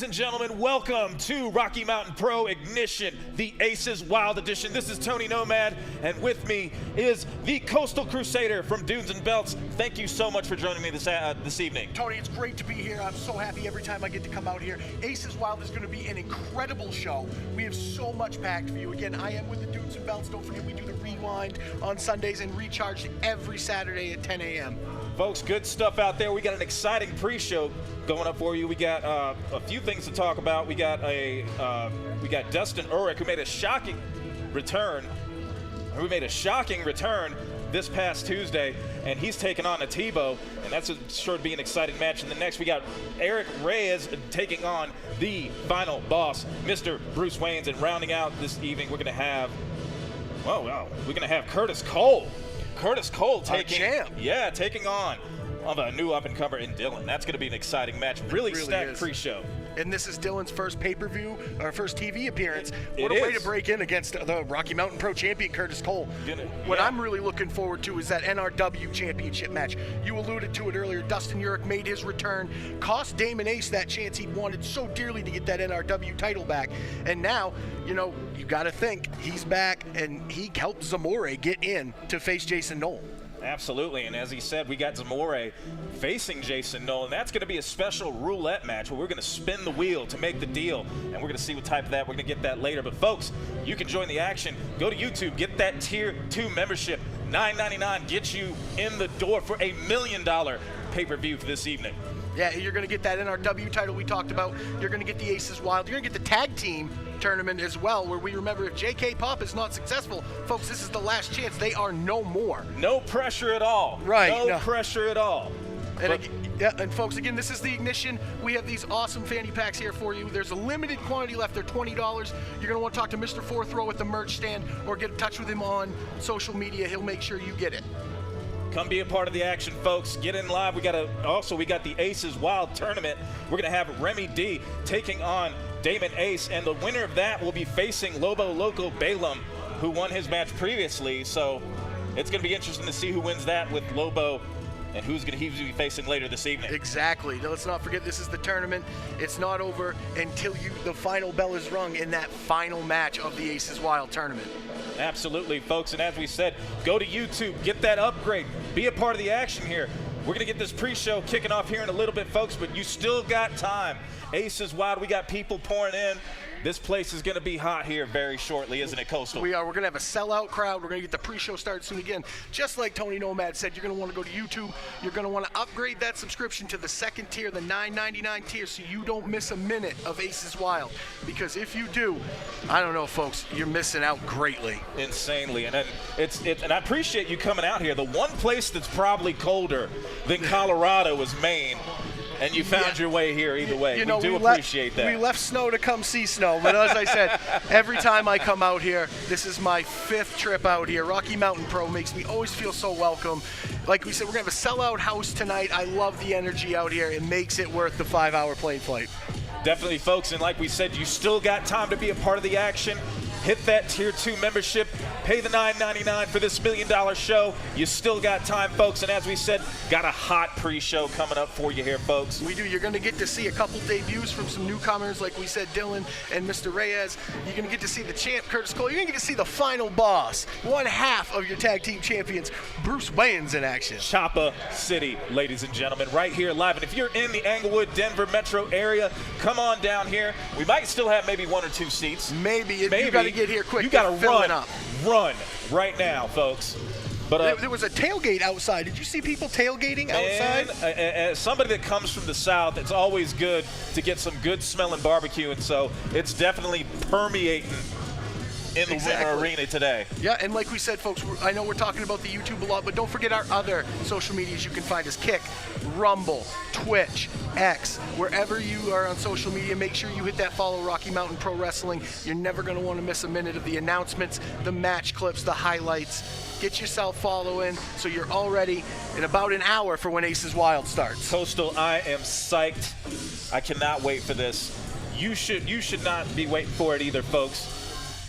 and gentlemen, welcome to Rocky Mountain Pro Ignition, the ACES Wild Edition. This is Tony Nomad, and with me is the Coastal Crusader from Dunes and Belts. Thank you so much for joining me this evening. Tony, it's great to be here. I'm so happy every time I get to come out here. ACES Wild is going to be an incredible show. We have so much packed for you. Again, I am with the Dunes and Belts. Don't forget, we do the rewind on Sundays and recharge every Saturday at 10 a.m. Folks, good stuff out there. We got an exciting pre-show going up for you. We got a few things to talk about. We got Dustin Urick, who made a shocking return. This past Tuesday, and he's taking on Atiba, and that's sure to be an exciting match. And the next, we got Reyes taking on the final boss, Mr. Bruce Waynes. And rounding out this evening, we're going to have, Curtis Cole. Curtis Cole taking on a new up-and-comer in Dylan. That's going to be an exciting match. Really stacked pre-show. And this is Dylan's first pay-per-view, or first TV appearance. What a way to break in against the Rocky Mountain Pro champion, Curtis Cole. What I'm really looking forward to is that NRW championship match. You alluded to it earlier. Dustin Urick made his return, cost Damon Ace that chance he wanted so dearly to get that NRW title back. And now, you got to think he's back, and he helped Zamore get in to face Jason Knoll. Absolutely, and as he said, we got Zamore facing Jason Knoll, and that's going to be a special roulette match where we're going to spin the wheel to make the deal, and we're going to see what type of that. We're going to get that later. But folks, you can join the action. Go to YouTube, get that Tier 2 membership. $9.99 gets you in the door for a $1 million pay-per-view for this evening. Yeah, you're going to get that NRW title we talked about. You're going to get the Aces Wild. You're going to get the tag team tournament as well, where we remember if JK Pop is not successful, folks, this is the last chance. They are no more. No pressure at all. Right. No pressure at all. And folks, again, this is the Ignition. We have these awesome fanny packs here for you. There's a limited quantity left. They're $20. You're going to want to talk to Mr. Fourth Row at the merch stand or get in touch with him on social media. He'll make sure you get it. Come be a part of the action, folks. Get in live. We got the Aces Wild tournament. We're going to have Remy D taking on Damon Ace, and the winner of that will be facing Lobo Loco Balaam, who won his match previously. So it's going to be interesting to see who wins that with Lobo and who's going to be facing later this evening. Exactly. Now, let's not forget, this is the tournament. It's not over until the final bell is rung in that final match of the Aces Wild tournament. Absolutely, folks. And as we said, go to YouTube, get that upgrade, be a part of the action here. We're going to get this pre-show kicking off here in a little bit, folks, but you still got time. Aces Wild, we got people pouring in. This place is going to be hot here very shortly, isn't it, Coastal? We are. We're going to have a sellout crowd. We're going to get the pre-show started soon again. Just like Tony Nomad said, you're going to want to go to YouTube. You're going to want to upgrade that subscription to the second tier, the $9.99 tier, so you don't miss a minute of Aces Wild. Because if you do, I don't know, folks, you're missing out greatly. Insanely. And I appreciate you coming out here. The one place that's probably colder than Colorado is Maine. And you found your way here either way. We do appreciate that. We left snow to come see snow. But as I said, every time I come out here, this is my 5th trip out here. Rocky Mountain Pro makes me always feel so welcome. Like we said, we're going to have a sellout house tonight. I love the energy out here. It makes it worth the 5-hour plane flight. Definitely, folks. And like we said, you still got time to be a part of the action. Hit that Tier 2 membership. Pay the $9.99 for this $1 million show. You still got time, folks. And as we said, got a hot pre-show coming up for you here, folks. We do. You're going to get to see a couple debuts from some newcomers, like we said, Dylan and Mr. Reyes. You're going to get to see the champ, Curtis Cole. You're going to get to see the final boss, one half of your tag team champions, Bruce Waynes, in action. Choppa City, ladies and gentlemen, right here live. And if you're in the Englewood, Denver metro area, come on down here. We might still have maybe 1 or 2 seats. Maybe. You got to get here quick. You got to run right now, folks. But there was a tailgate outside. Did you see people tailgating outside? As somebody that comes from the South, it's always good to get some good smelling barbecue, and so it's definitely permeating in the winter arena today. Yeah, and like we said, folks, I know we're talking about the YouTube a lot, but don't forget our other social medias you can find us. Kick, Rumble, Twitch, X, wherever you are on social media, make sure you hit that follow Rocky Mountain Pro Wrestling. You're never going to want to miss a minute of the announcements, the match clips, the highlights. Get yourself following so you're all ready in about an hour for when Aces Wild starts. Coastal, I am psyched. I cannot wait for this. You should not be waiting for it either, folks.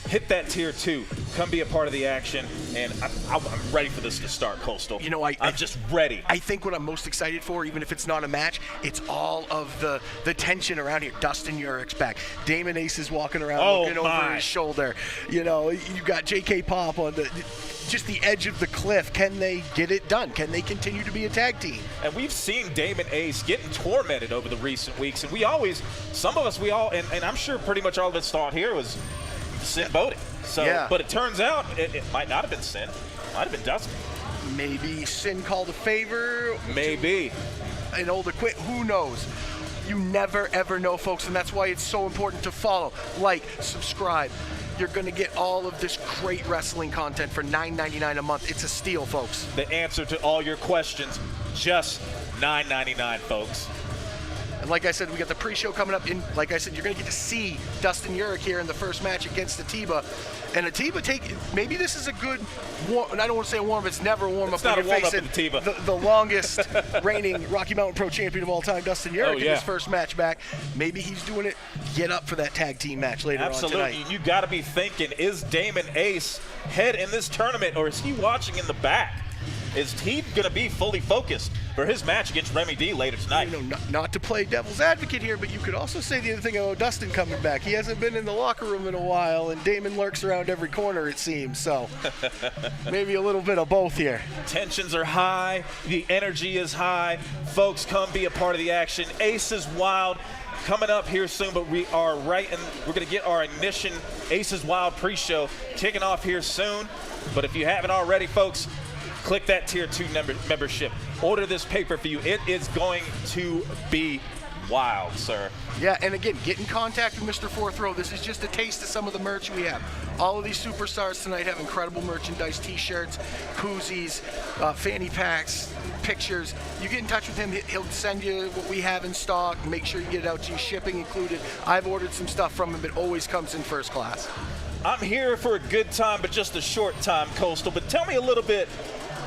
hit that tier 2. Come be a part of the action. And I'm ready for this to start, Coastal. You know, I'm just ready. I think what I'm most excited for, even if it's not a match, it's all of the tension around here. Dustin Urick's back. Damon Ace is walking around looking over his shoulder. You know, you got JK Pop on just the edge of the cliff. Can they get it done? Can they continue to be a tag team? And we've seen Damon Ace getting tormented over the recent weeks. And we all, and I'm sure pretty much all of us thought here was Sin voting. So, yeah. But it turns out it might not have been Sin. It might have been Dustin. Maybe Sin called a favor. Maybe. An older quit. Who knows? You never, ever know, folks. And that's why it's so important to follow, like, subscribe. You're going to get all of this great wrestling content for $9.99 a month. It's a steal, folks. The answer to all your questions, just $9.99, folks. And like I said, we got the pre-show coming up. Like I said, you're going to get to see Dustin Urick here in the first match against Atiba. And Atiba maybe this is a good, and I don't want to say a warm-up, it's never a warm-up. It's not a warm-up with Atiba. The longest reigning Rocky Mountain Pro champion of all time, Dustin Urick, in his first match back. Maybe he's doing it, get up for that tag team match later on tonight. Absolutely. You got to be thinking, is Damon Ace head in this tournament, or is he watching in the back? Is he going to be fully focused for his match against Remy D later tonight? You know, not to play devil's advocate here, but you could also say the other thing about Dustin coming back. He hasn't been in the locker room in a while, and Damon lurks around every corner, it seems. So maybe a little bit of both here. Tensions are high. The energy is high. Folks, come be a part of the action. ACES Wild coming up here soon, but we're going to get our Ignition ACES Wild pre-show kicking off here soon. But if you haven't already, folks, click that Tier 2 membership. Order this pay-per-view. It is going to be wild, sir. Yeah, and again, get in contact with Mr. Fourth Row. This is just a taste of some of the merch we have. All of these superstars tonight have incredible merchandise, T-shirts, koozies, fanny packs, pictures. You get in touch with him, he'll send you what we have in stock. Make sure you get it out to you, shipping included. I've ordered some stuff from him. It always comes in first class. I'm here for a good time, but just a short time, Coastal. But tell me a little bit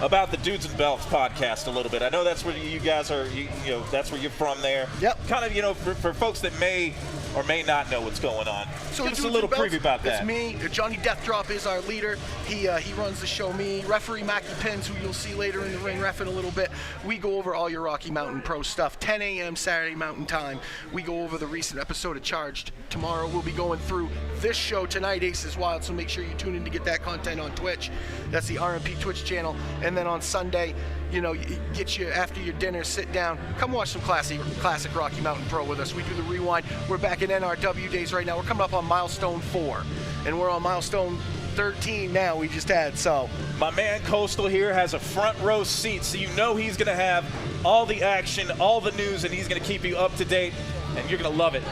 about the Dudes and Belts podcast a little bit. I know that's where you guys are, you know, that's where you're from there. Yep. Kind of, you know, for folks that may or may not know what's going on. So give us a little preview about that. It's me. Johnny Deathdrop is our leader. He runs the show. Me, referee Mackie Pins, who you'll see later in the ring ref in a little bit. We go over all your Rocky Mountain Pro stuff. 10 a.m. Saturday Mountain Time. We go over the recent episode of Charged. Tomorrow we'll be going through this show tonight, ACES Wild, so make sure you tune in to get that content on Twitch. That's the RMP Twitch channel. And then on Sunday, you know, get you after your dinner, sit down, come watch some classic Rocky Mountain Pro with us. We do the rewind. We're back in NRW days right now. We're coming up on milestone 4, and we're on milestone 13 now. We just had, so. My man Coastal here has a front row seat, so you know he's going to have all the action, all the news, and he's going to keep you up to date, and you're going to love it.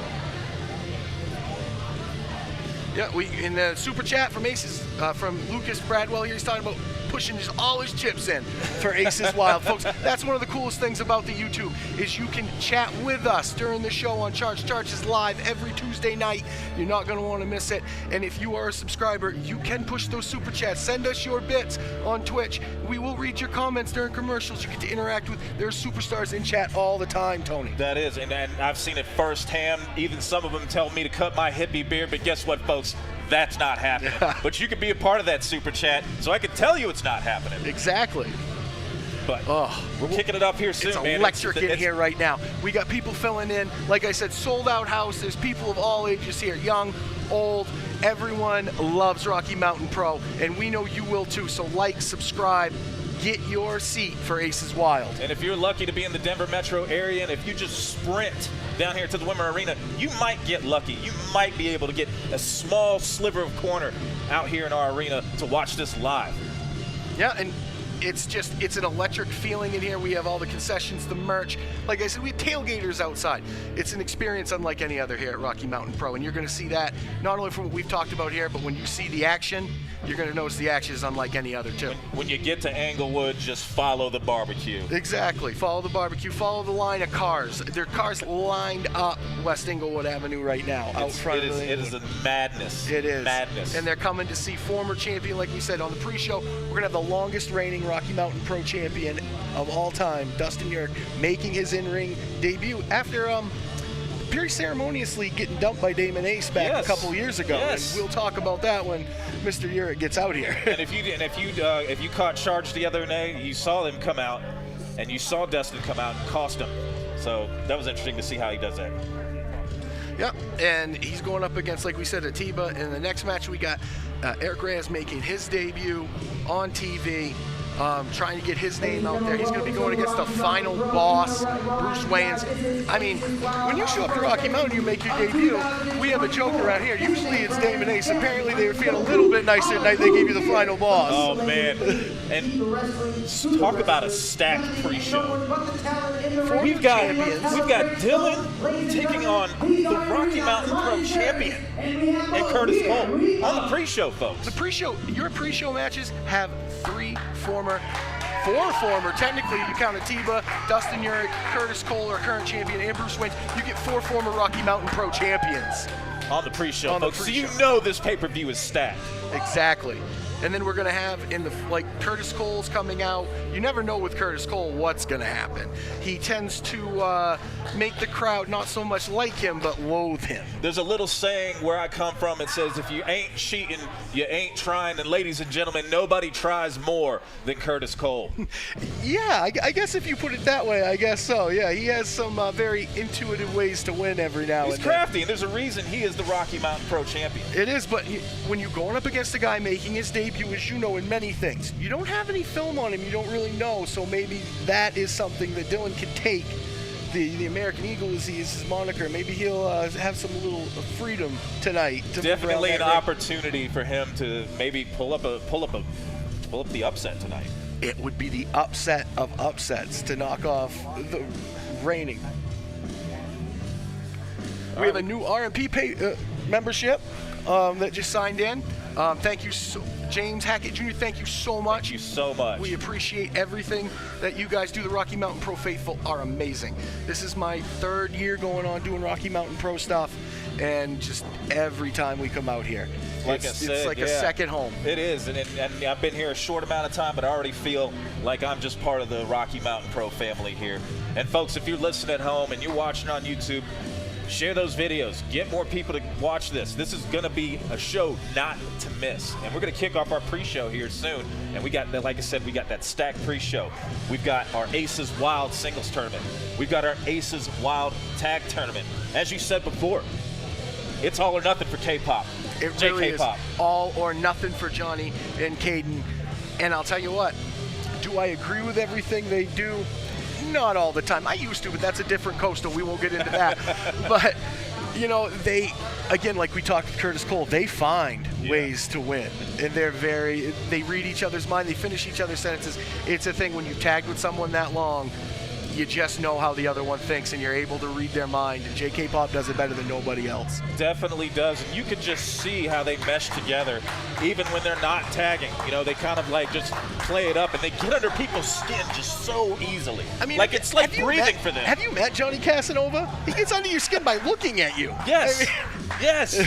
Yeah, we in the super chat from ACES, from Lucas Bradwell here, he's talking about pushing just all his chips in for ACES Wild. Folks, that's one of the coolest things about the YouTube is you can chat with us during the show on Charge. Charge is live every Tuesday night. You're not going to want to miss it. And if you are a subscriber, you can push those super chats. Send us your bits on Twitch. We will read your comments during commercials. You get to interact with their superstars in chat all the time, Tony. That is, and I've seen it firsthand. Even some of them tell me to cut my hippie beard, but guess what, folks? That's not happening. Yeah. But you can be a part of that super chat, so I can tell you it's not happening. Exactly. But we're kicking it up here soon, it's man. Electric in here right now. We got people filling in. Like I said, sold out house. There's people of all ages here, young, old. Everyone loves Rocky Mountain Pro, and we know you will too. So like, subscribe, get your seat for ACES Wild. And if you're lucky to be in the Denver metro area, and if you just sprint down here to the Wimmer Arena, you might get lucky. You might be able to get a small sliver of corner out here in our arena to watch this live. Yeah, and it's an electric feeling in here. We have all the concessions, the merch. Like I said, we have tailgaters outside. It's an experience unlike any other here at Rocky Mountain Pro, and you're going to see that not only from what we've talked about here, but when you see the action, you're going to notice the action is unlike any other too. When you get to Englewood, just follow the barbecue. Exactly. Follow the barbecue. Follow the line of cars. There are cars lined up West Englewood Avenue right now out front of the It is a madness. It is. Madness. And they're coming to see former champion, like we said on the pre-show. We're going to have the longest reigning Rocky Mountain Pro champion of all time, Dustin Urick, making his in-ring debut after very ceremoniously getting dumped by Damon Ace back a couple years ago. Yes. And we'll talk about that when Mr. Urick gets out here. And if you caught charge the other day, you saw him come out, and you saw Dustin come out and cost him. So that was interesting to see how he does that. Yep, and he's going up against, like we said, Atiba. In the next match, we got Eric Reyes making his debut on TV, trying to get his name out there. He's going to be going against the final boss, Bruce Wayans. I mean, when you show up to Rocky Mountain, you make your debut. We have a joke around here. Usually it's Damon Ace. Apparently they were feeling a little bit nicer tonight. They gave you the final boss. Oh, man. And talk about a stacked pre-show. We've got Dylan taking on the Rocky Mountain Pro champion and Curtis Cole on the pre-show, folks. The pre-show, your pre-show matches have four former, technically you count Atiba, Dustin Urick, Curtis Cole, our current champion, and Bruce Wayne. You get 4 former Rocky Mountain Pro champions. On the pre-show, folks. So you know this pay-per-view is stacked. Exactly. And then we're going to have Curtis Cole's coming out. You never know with Curtis Cole what's going to happen. He tends to make the crowd not so much like him, but loathe him. There's a little saying where I come from. It says, if you ain't cheating, you ain't trying. And ladies and gentlemen, nobody tries more than Curtis Cole. Yeah, I guess if you put it that way, I guess so. Yeah, he has some very intuitive ways to win every now and then. He's crafty, and there's a reason he is the Rocky Mountain Pro champion. It is, but when you're going up against a guy making his debut, as you know, in many things, you don't have any film on him, you don't really know, so maybe that is something that Dylan can take. The American Eagle is his moniker. Maybe he'll have some little freedom tonight. Definitely an opportunity for him to maybe pull up the upset tonight. It would be the upset of upsets to knock off the reigning. We have a new RMP membership that just signed in. Thank you, James Hackett Jr., thank you so much. Thank you so much. We appreciate everything that you guys do. The Rocky Mountain Pro faithful are amazing. This is my 3rd year going on doing Rocky Mountain Pro stuff, and just every time we come out here, it's like a second home. It is, and I've been here a short amount of time, but I already feel like I'm just part of the Rocky Mountain Pro family here. And folks, if you're listening at home and you're watching on YouTube, share those videos. Get more people to watch this. This is going to be a show not to miss. And we're going to kick off our pre-show here soon. And we got, like I said, we got that stacked pre-show. We've got our ACES Wild Singles Tournament. We've got our ACES Wild Tag Tournament. As you said before, it's all or nothing for K-pop. It really is all or nothing for Johnny and Caden. And I'll tell you what, do I agree with everything they do? Not all the time. I used to, but that's a different coastal. We won't get into that. But, you know, they, again, like we talked with Curtis Cole, they find ways to win. And they read each other's mind. They finish each other's sentences. It's a thing when you've tagged with someone that long, you just know how the other one thinks, and you're able to read their mind. And JK Pop does it better than nobody else. Definitely does. And you can just see how they mesh together, even when they're not tagging. You know, they kind of like just play it up, and they get under people's skin just so easily. I mean, like it's like breathing for them. Have you met Johnny Casanova? He gets under your skin by looking at you. Yes. Yes.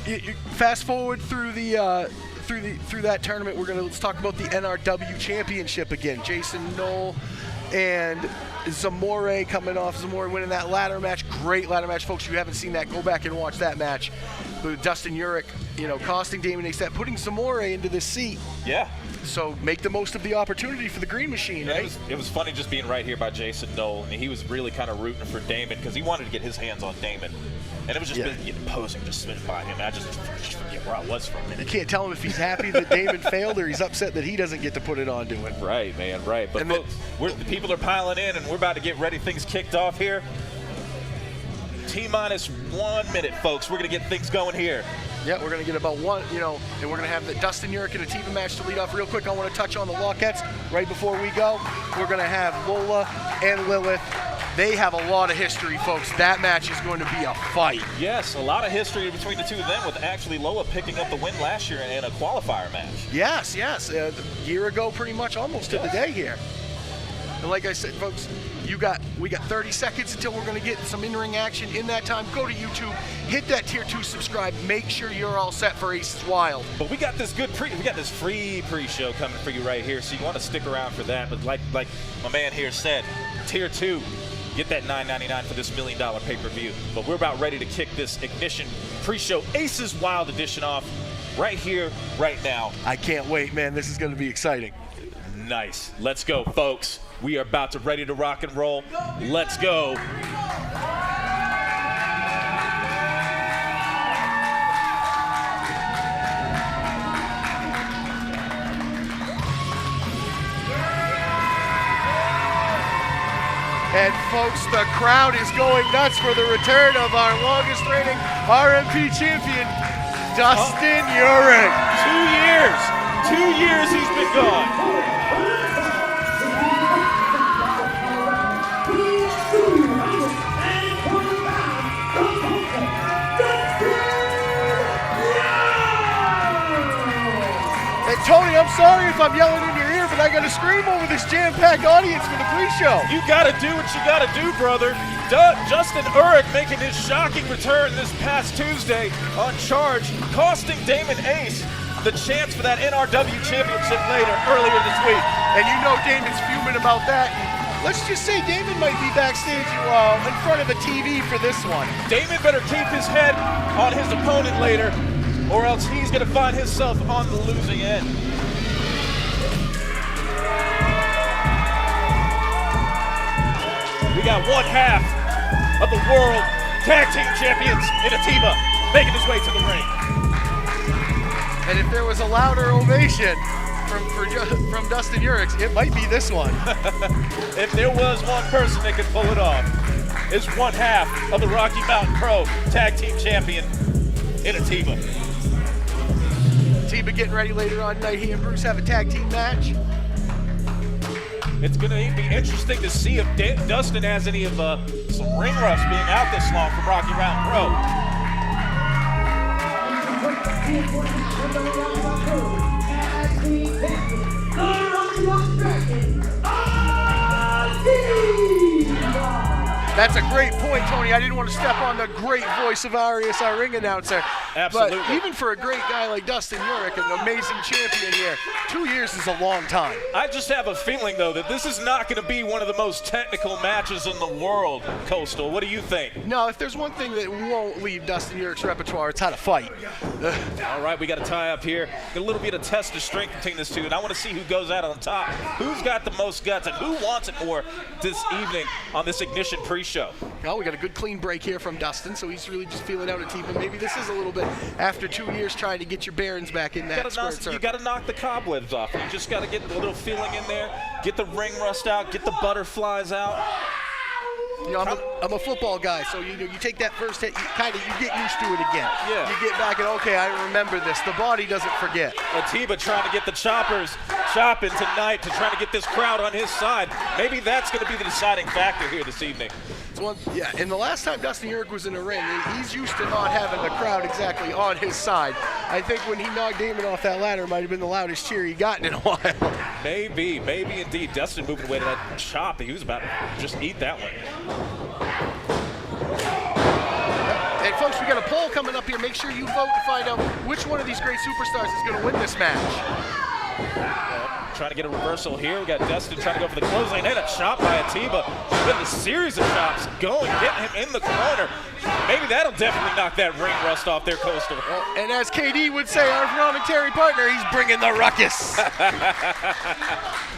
You fast forward through the. Through that tournament, let's talk about the NRW Championship again. Jason Knoll and Zamore coming off. Zamore winning that ladder match. Great ladder match, folks. If you haven't seen that, go back and watch that match. With Dustin Urick, costing Damon Ace that, putting Zamore into this seat. Yeah. So make the most of the opportunity for the Green Machine, right? It was funny just being right here by Jason Knoll. I mean, he was really kind of rooting for Damon because he wanted to get his hands on Damon. And it was just imposing, just spinning by him. I just forget where I was for a minute. You can't tell him if he's happy that Damon failed or he's upset that he doesn't get to put it on to him. Right, man, right. But folks, the people are piling in, and we're about to get ready. Things kicked off here. T-minus 1 minute, folks. We're going to get things going here. Yeah, we're going to get about one, and we're going to have the Dustin Urick and Atiba match to lead off. Real quick, I want to touch on the Lockettes right before we go. We're going to have Lola and Lilith. They have a lot of history, folks. That match is going to be a fight. Yes, a lot of history between the two of them, with actually Lola picking up the win last year in a qualifier match. Yes. A year ago, pretty much, almost to the day here. And like I said, folks, we got 30 seconds until we're going to get some in-ring action. In that time, go to YouTube, hit that tier 2 subscribe, make sure you're all set for ACES Wild. But we got this free pre-show coming for you right here, so you want to stick around for that. But like my man here said, tier 2. Get that $9.99 for this $1 million pay-per-view. But we're about ready to kick this Ignition pre-show ACES Wild Edition off right here, right now. I can't wait, man. This is going to be exciting. Nice. Let's go, folks. We are about to ready to rock and roll. Let's go. And folks, the crowd is going nuts for the return of our longest reigning RMP champion, Dustin Urick. 2 years. 2 years he's been gone. And Tony, I'm sorry if I'm yelling in your ear, but I got to scream over this jam-packed audience for the pre-show. You got to do what you got to do, brother. Justin Urick making his shocking return this past Tuesday on charge, costing Damon Ace the chance for that NRW championship earlier this week. And you know Damon's fuming about that. Let's just say Damon might be backstage in front of a TV for this one. Damon better keep his head on his opponent later, or else he's going to find himself on the losing end. We got one half of the world tag team champions in Atiba making his way to the ring. And if there was a louder ovation from Dustin Urick, it might be this one. If there was one person that could pull it off, it's one half of the Rocky Mountain Pro tag team champion in Atiba. Atiba getting ready later on tonight. He and Bruce have a tag team match. It's going to be interesting to see if Dustin has any of some ring rust being out this long from Rocky Mountain Pro. That's a great point, Tony. I didn't want to step on the great voice of Arias, our ring announcer. Absolutely. But even for a great guy like Dustin Urick, an amazing champion here, 2 years is a long time. I just have a feeling, though, that this is not going to be one of the most technical matches in the world, Coastal. What do you think? No, if there's one thing that won't leave Dustin Urick's repertoire, it's how to fight. All right, we got a tie up here. A little bit of test of strength between these two, and I want to see who goes out on top. Who's got the most guts, and who wants it more this evening on this Ignition pre-show? Well, we got a good clean break here from Dustin, so he's really just feeling out Atiba. Maybe this is a little bit after 2 years trying to get your bearings back in that squared circle. You got to knock the cobwebs off. You just got to get a little feeling in there, get the ring rust out, get the butterflies out. You know, I'm a football guy, so you take that first hit, you get used to it again. Yeah. You get back and, okay, I remember this. The body doesn't forget. Atiba trying to get the choppers chopping tonight to try to get this crowd on his side. Maybe that's going to be the deciding factor here this evening. Yeah, and the last time Dustin Urick was in the ring, he's used to not having the crowd exactly on his side. I think when he knocked Damon off that ladder, it might have been the loudest cheer he gotten in a while. Maybe indeed. Dustin moving away to that chop. He was about to just eat that one. And folks, we got a poll coming up here. Make sure you vote to find out which one of these great superstars is going to win this match. Trying to get a reversal here. We got Dustin trying to go for the clothesline and a chop by Atiba. There's been a series of chops going, getting him in the corner. Maybe that'll definitely knock that ring rust off their Coastal. And as KD would say, our commentary partner, he's bringing the ruckus.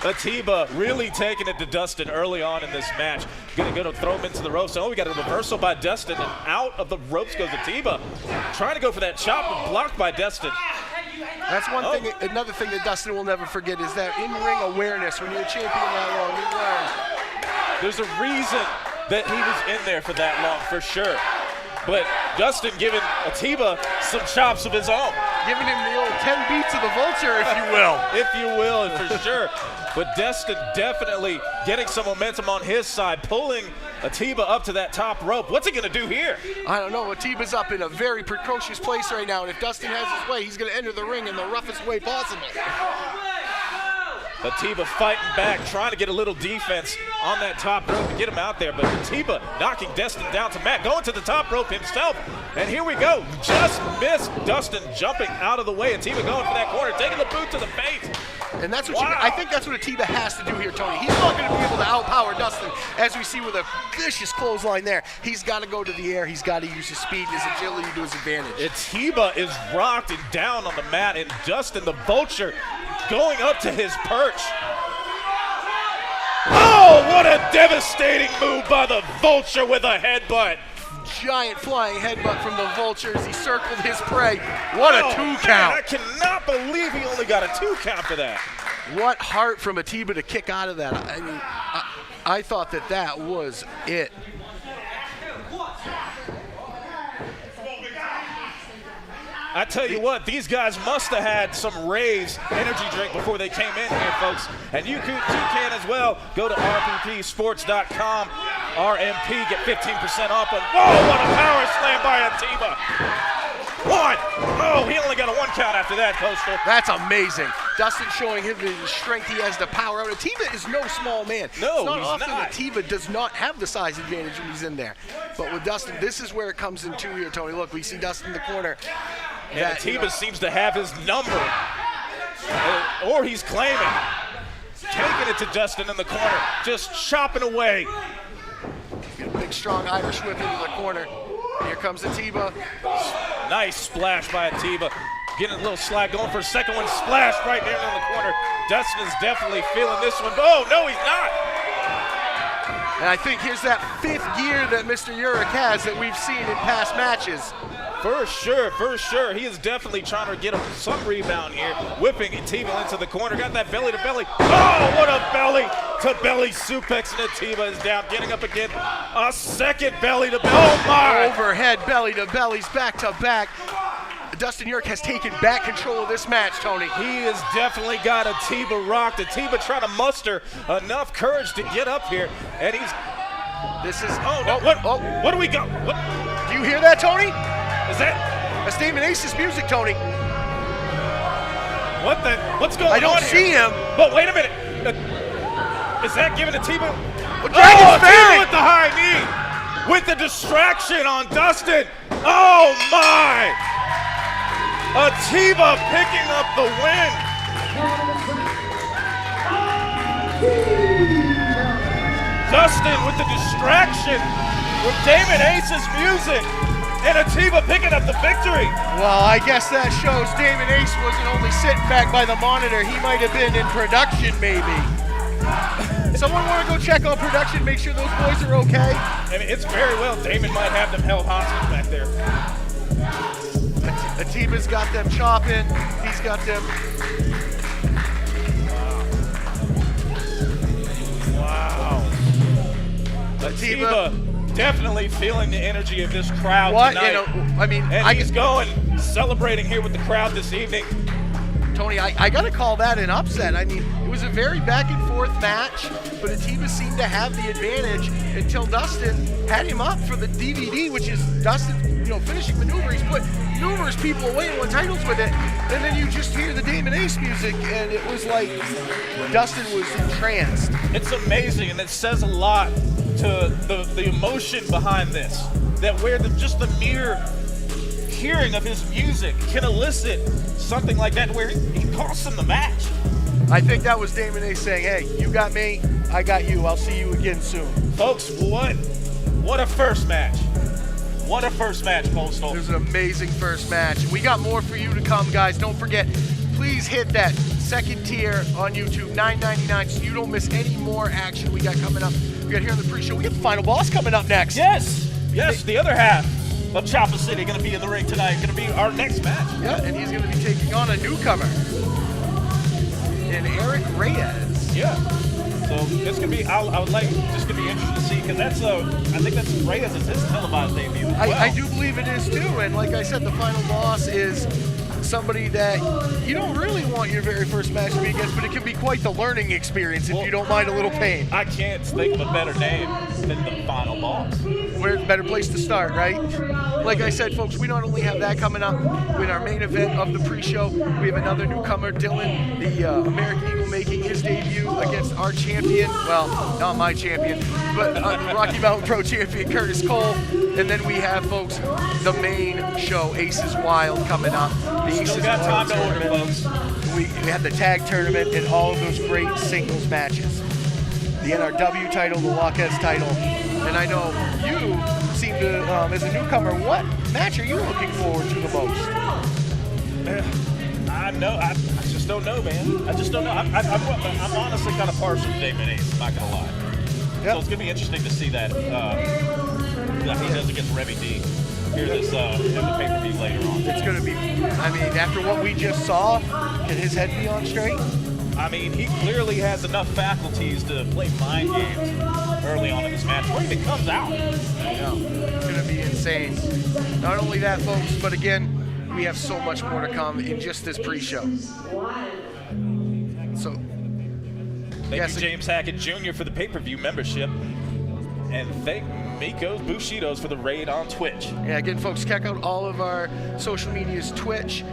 Atiba really taking it to Dustin early on in this match. Going to throw him into the ropes. Oh, we got a reversal by Dustin, and out of the ropes goes Atiba. Trying to go for that chop, but blocked by Dustin. That's one thing. Another thing that Dustin will never forget is that in-ring awareness. When you're a champion that long, you learn. There's a reason that he was in there for that long, for sure. But Dustin giving Atiba some chops of his own. Giving him the old 10 beats of the vulture, if you will. If you will, for sure. But Dustin definitely getting some momentum on his side, pulling Atiba up to that top rope. What's he going to do here? I don't know. Atiba's up in a very precocious place right now, and if Dustin has his way, he's going to enter the ring in the roughest way possible. Atiba fighting back, trying to get a little defense on that top rope to get him out there, but Atiba knocking Dustin down to mat, going to the top rope himself, and here we go. Just missed Dustin jumping out of the way. Atiba going for that corner, taking the boot to the face. And that's what I think that's what Atiba has to do here, Tony. He's not going to be able to outpower Dustin, as we see with a vicious clothesline there. He's got to go to the air. He's got to use his speed and his agility to his advantage. Atiba is rocked and down on the mat, and Dustin, the Vulture, going up to his perch. Oh, what a devastating move by the Vulture with a headbutt. Giant flying headbutt from the Vulture as he circled his prey. What a 2 count. Man, I cannot believe he only got a 2 count for that. What heart from Atiba to kick out of that. I mean, I thought that was it. I tell you what, these guys must have had some Reyes energy drink before they came in here, folks. And you can as well. Go to rppsports.com. RMP, get 15% off. And whoa, what a power slam by Atiba. 1. Oh, he only got a 1 count after that, Coastal. That's amazing. Dustin showing him the strength he has to power out. Atiba is no small man. No, it's he's often not. Atiba does not have the size advantage when he's in there. But with Dustin, this is where it comes in 2 here, Tony. Look, we see Dustin in the corner. And Atiba seems to have his number. Or he's claiming. Taking it to Dustin in the corner. Just chopping away. Get a big, strong Irish whip into the corner. Here comes Atiba. Nice splash by Atiba. Getting a little slack, going for a second one. Splash right there in the corner. Dustin is definitely feeling this one. Oh, no, he's not. And I think here's that 5th gear that Mr. Urick has that we've seen in past matches. For sure. He is definitely trying to get some rebound here. Whipping Atiba into the corner. Got that belly to belly. Oh, what a belly to belly suplex. And Atiba is down. Getting up again. A second belly to belly. Oh, my. Overhead belly to bellies back to back. Dustin Urick has taken back control of this match, Tony. He has definitely got Atiba rocked. Atiba trying to muster enough courage to get up here. And he's. This is. What do we got? What? Do you hear that, Tony? Is that? That's Damon ACES music, Tony. What's going on? I don't see him. But wait a minute. Is that giving Atiba? Atiba with the high knee. With the distraction on Dustin. Oh my! Atiba picking up the win. Dustin with the distraction with Damon ACES music. And Atiba picking up the victory. Well, I guess that shows Damon Ace wasn't only sitting back by the monitor. He might have been in production, maybe. Someone want to go check on production, make sure those boys are okay? I mean, it's very well Damon might have them held hostage back there. Atiba's got them chopping. He's got them. Wow. Atiba definitely feeling the energy of this crowd tonight. And he's going, celebrating here with the crowd this evening. Tony, I got to call that an upset. I mean, it was a very back and forth match, but Atiba seemed to have the advantage until Dustin had him up for the DVD, which is Dustin's, finishing maneuver. He's put numerous people away and won titles with it, and then you just hear the Damon Ace music, and it was like Dustin was entranced. It's amazing, and it says a lot to the emotion behind this, that where just the mere hearing of his music can elicit something like that where he costs him the match. I think that was Damon Ace saying, hey, you got me, I got you, I'll see you again soon. Folks, what a first match. What a first match, Postal. It was an amazing first match. We got more for you to come, guys. Don't forget, please hit that second tier on YouTube, $9.99, so you don't miss any more action we got coming up. We got here on the pre-show. We got the final boss coming up next. Yes, the other half of Chopper City going to be in the ring tonight. Going to be our next match. Yeah, and he's going to be taking on a newcomer in Urick Reyes. Yeah. So it's going to be, I would like, just going to be interested to see, because I think that's Reyes is his televised debut as well. I do believe it is too, and like I said, the final boss is somebody that you don't really want your very first match to be against, but it can be quite the learning experience if you don't mind a little pain. I can't think of a better name than the final boss. Where's a better place to start, right? Like I said, folks, we not only have that coming up with our main event of the pre-show, we have another newcomer, Dylan, the American Eagle, making his debut against our champion, well, not my champion, but Rocky Mountain Pro champion, Curtis Cole. And then we have, folks, the main show, ACES Wild, coming up. Still got time to order, folks. We had the tag tournament and all of those great singles matches. The NRW title, the Lockettes title, and I know you seem to, as a newcomer, what match are you looking forward to the most? I just don't know, man. I just don't know. I'm honestly kind of partial to David ACES, I'm not going to lie. Yep. So it's going to be interesting to see that he does against Revy D. Hear this in the pay-per-view later on. It's going to be, I mean, after what we just saw, can his head be on straight? I mean, he clearly has enough faculties to play mind games early on in this match where he comes out. I know. It's going to be insane. Not only that, folks, but again, we have so much more to come in just this pre-show. So, thank you, James Hackett Jr. for the pay-per-view membership. And thank Miko's Bushidos for the raid on Twitch. Yeah, again, folks, check out all of our social medias, Twitch,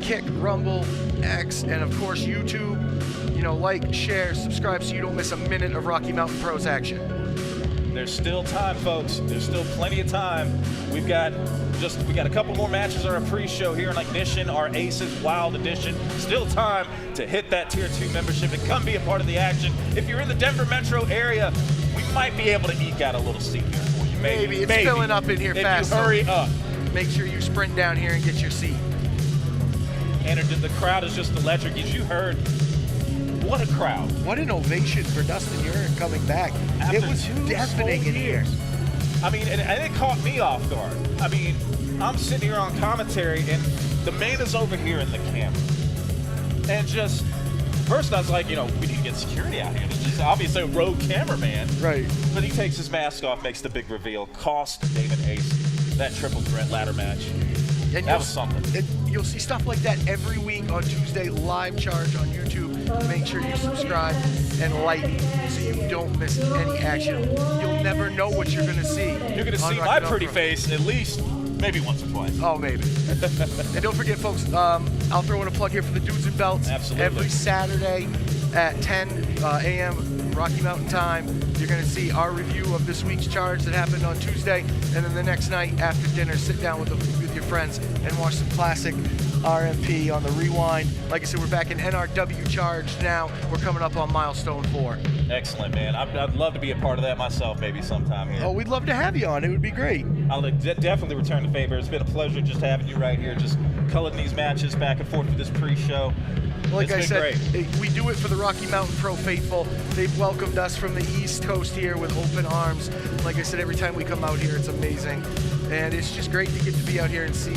Kick, Rumble, X, and of course YouTube. You know, like, share, subscribe so you don't miss a minute of Rocky Mountain Pros action. There's still time, folks. There's still plenty of time. We got a couple more matches on our pre-show here in Ignition, our ACES Wild Edition. Still time to hit that Tier 2 membership and come be a part of the action. If you're in the Denver metro area, we might be able to eke out a little seat here for you. Maybe. It's filling up in here fast. If you hurry up. Make sure you sprint down here and get your seat. And the crowd is just electric. As you heard, what a crowd. What an ovation for Dustin Urick coming back. After it was deafening in here. I mean, and it caught me off guard. I mean, I'm sitting here on commentary, and the man is over here in the camera. And just, first I was like, we need to get security out here. It's just obviously a rogue cameraman. Right. But he takes his mask off, makes the big reveal, cost David ACES that triple threat ladder match. And that was something. You'll see stuff like that every week on Tuesday, live charge on YouTube. Make sure you subscribe and like so you don't miss any action. You'll never know what you're going to see. You're going to see my pretty face at least maybe once or twice. Oh, maybe. And don't forget, folks, I'll throw in a plug here for the Dudes and Belts. Absolutely. Every Saturday at 10 a.m. Rocky Mountain time, you're going to see our review of this week's charge that happened on Tuesday. And then the next night after dinner, sit down with your friends and watch some classic RMP on the rewind. Like I said, we're back in NRW charge now. We're coming up on milestone 4. Excellent, man. I'd love to be a part of that myself maybe sometime here. Oh, we'd love to have you on. It would be great. I'll definitely return the favor. It's been a pleasure just having you right here, just culling these matches back and forth for this pre-show. Like I said, great. We do it for the Rocky Mountain Pro faithful. They've welcomed us from the East Coast here with open arms. Like I said, every time we come out here, it's amazing. And it's just great to get to be out here and see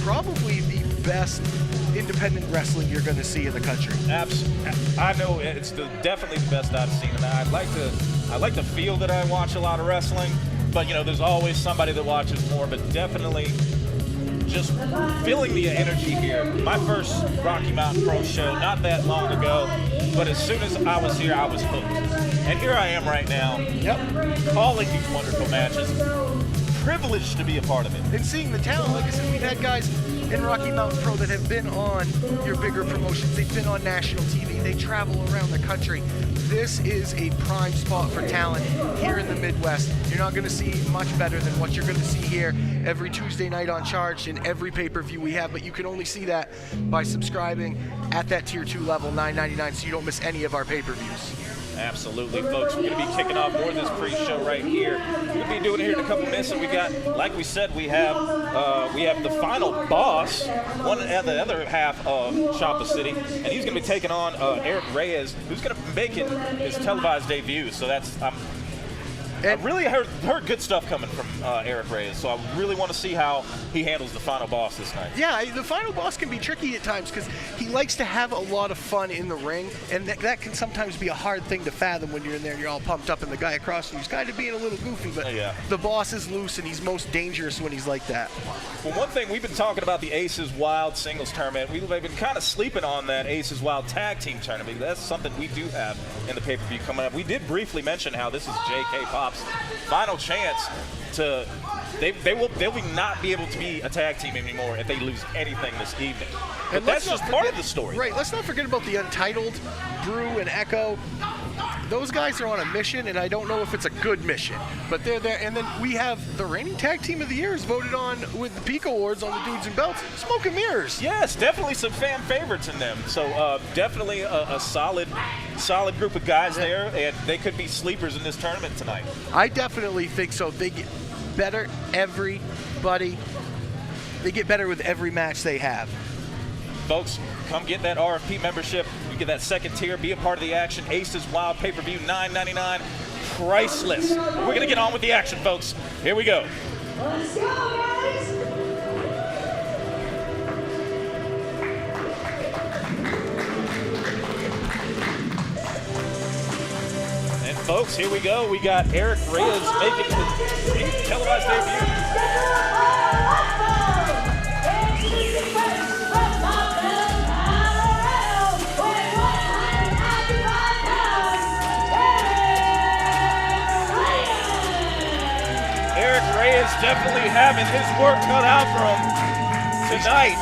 probably the best independent wrestling you're going to see in the country. I know it's definitely the best I've seen, and I like to feel that I watch a lot of wrestling, but there's always somebody that watches more. But definitely, just feeling the energy here. My first Rocky Mountain Pro show not that long ago, but as soon as I was here, I was hooked. And here I am right now, calling these wonderful matches. Privileged to be a part of it. And seeing the talent, like I said, we've had guys in Rocky Mountain Pro that have been on your bigger promotions. They've been on national TV. They travel around the country. This is a prime spot for talent here in the Midwest. You're not going to see much better than what you're going to see here every Tuesday night on Charged in every pay-per-view we have, but you can only see that by subscribing at that Tier 2 level, $9.99, so you don't miss any of our pay-per-views. Absolutely, folks. We're going to be kicking off more of this pre-show right here. We'll be doing it here in a couple minutes, and we got, like we said, we have the final boss, one at the other half of Shoppa City, and he's going to be taking on Eric Reyes, who's going to be making his televised debut. So that's I really heard good stuff coming from Eric Reyes, so I really want to see how he handles the final boss this night. Yeah, the final boss can be tricky at times because he likes to have a lot of fun in the ring, and that can sometimes be a hard thing to fathom when you're in there and you're all pumped up and the guy across from you's kind of being a little goofy, but the boss is loose and he's most dangerous when he's like that. Well, one thing we've been talking about the ACES Wild singles tournament, we've been kind of sleeping on that ACES Wild tag team tournament. That's something we do have in the pay-per-view coming up. We did briefly mention how this is JK Pop's final chance to they will not be able to be a tag team anymore if they lose anything this evening. But that's just part of the story. Right. Let's not forget about the Untitled, Brew and Echo. those guys are on a mission, and I don't know if it's a good mission, but they're there. And then we have the reigning tag team of the year is voted on with the Peak Awards on the Dudes and Belts. Smoke and Mirrors. Yes, definitely some fan favorites in them. So definitely a solid group of guys there, and they could be sleepers in this tournament tonight. I definitely think so. They get better They get better with every match they have. Folks, come get that RFP membership. You get that second tier, be a part of the action. ACES Wild Pay-Per-View, $9.99, priceless. We're going to get on with the action, folks. Here we go. Let's go, guys! And folks, here we go. We got Urick Reyes making his televised debut. Reyes definitely having his work cut out for him tonight.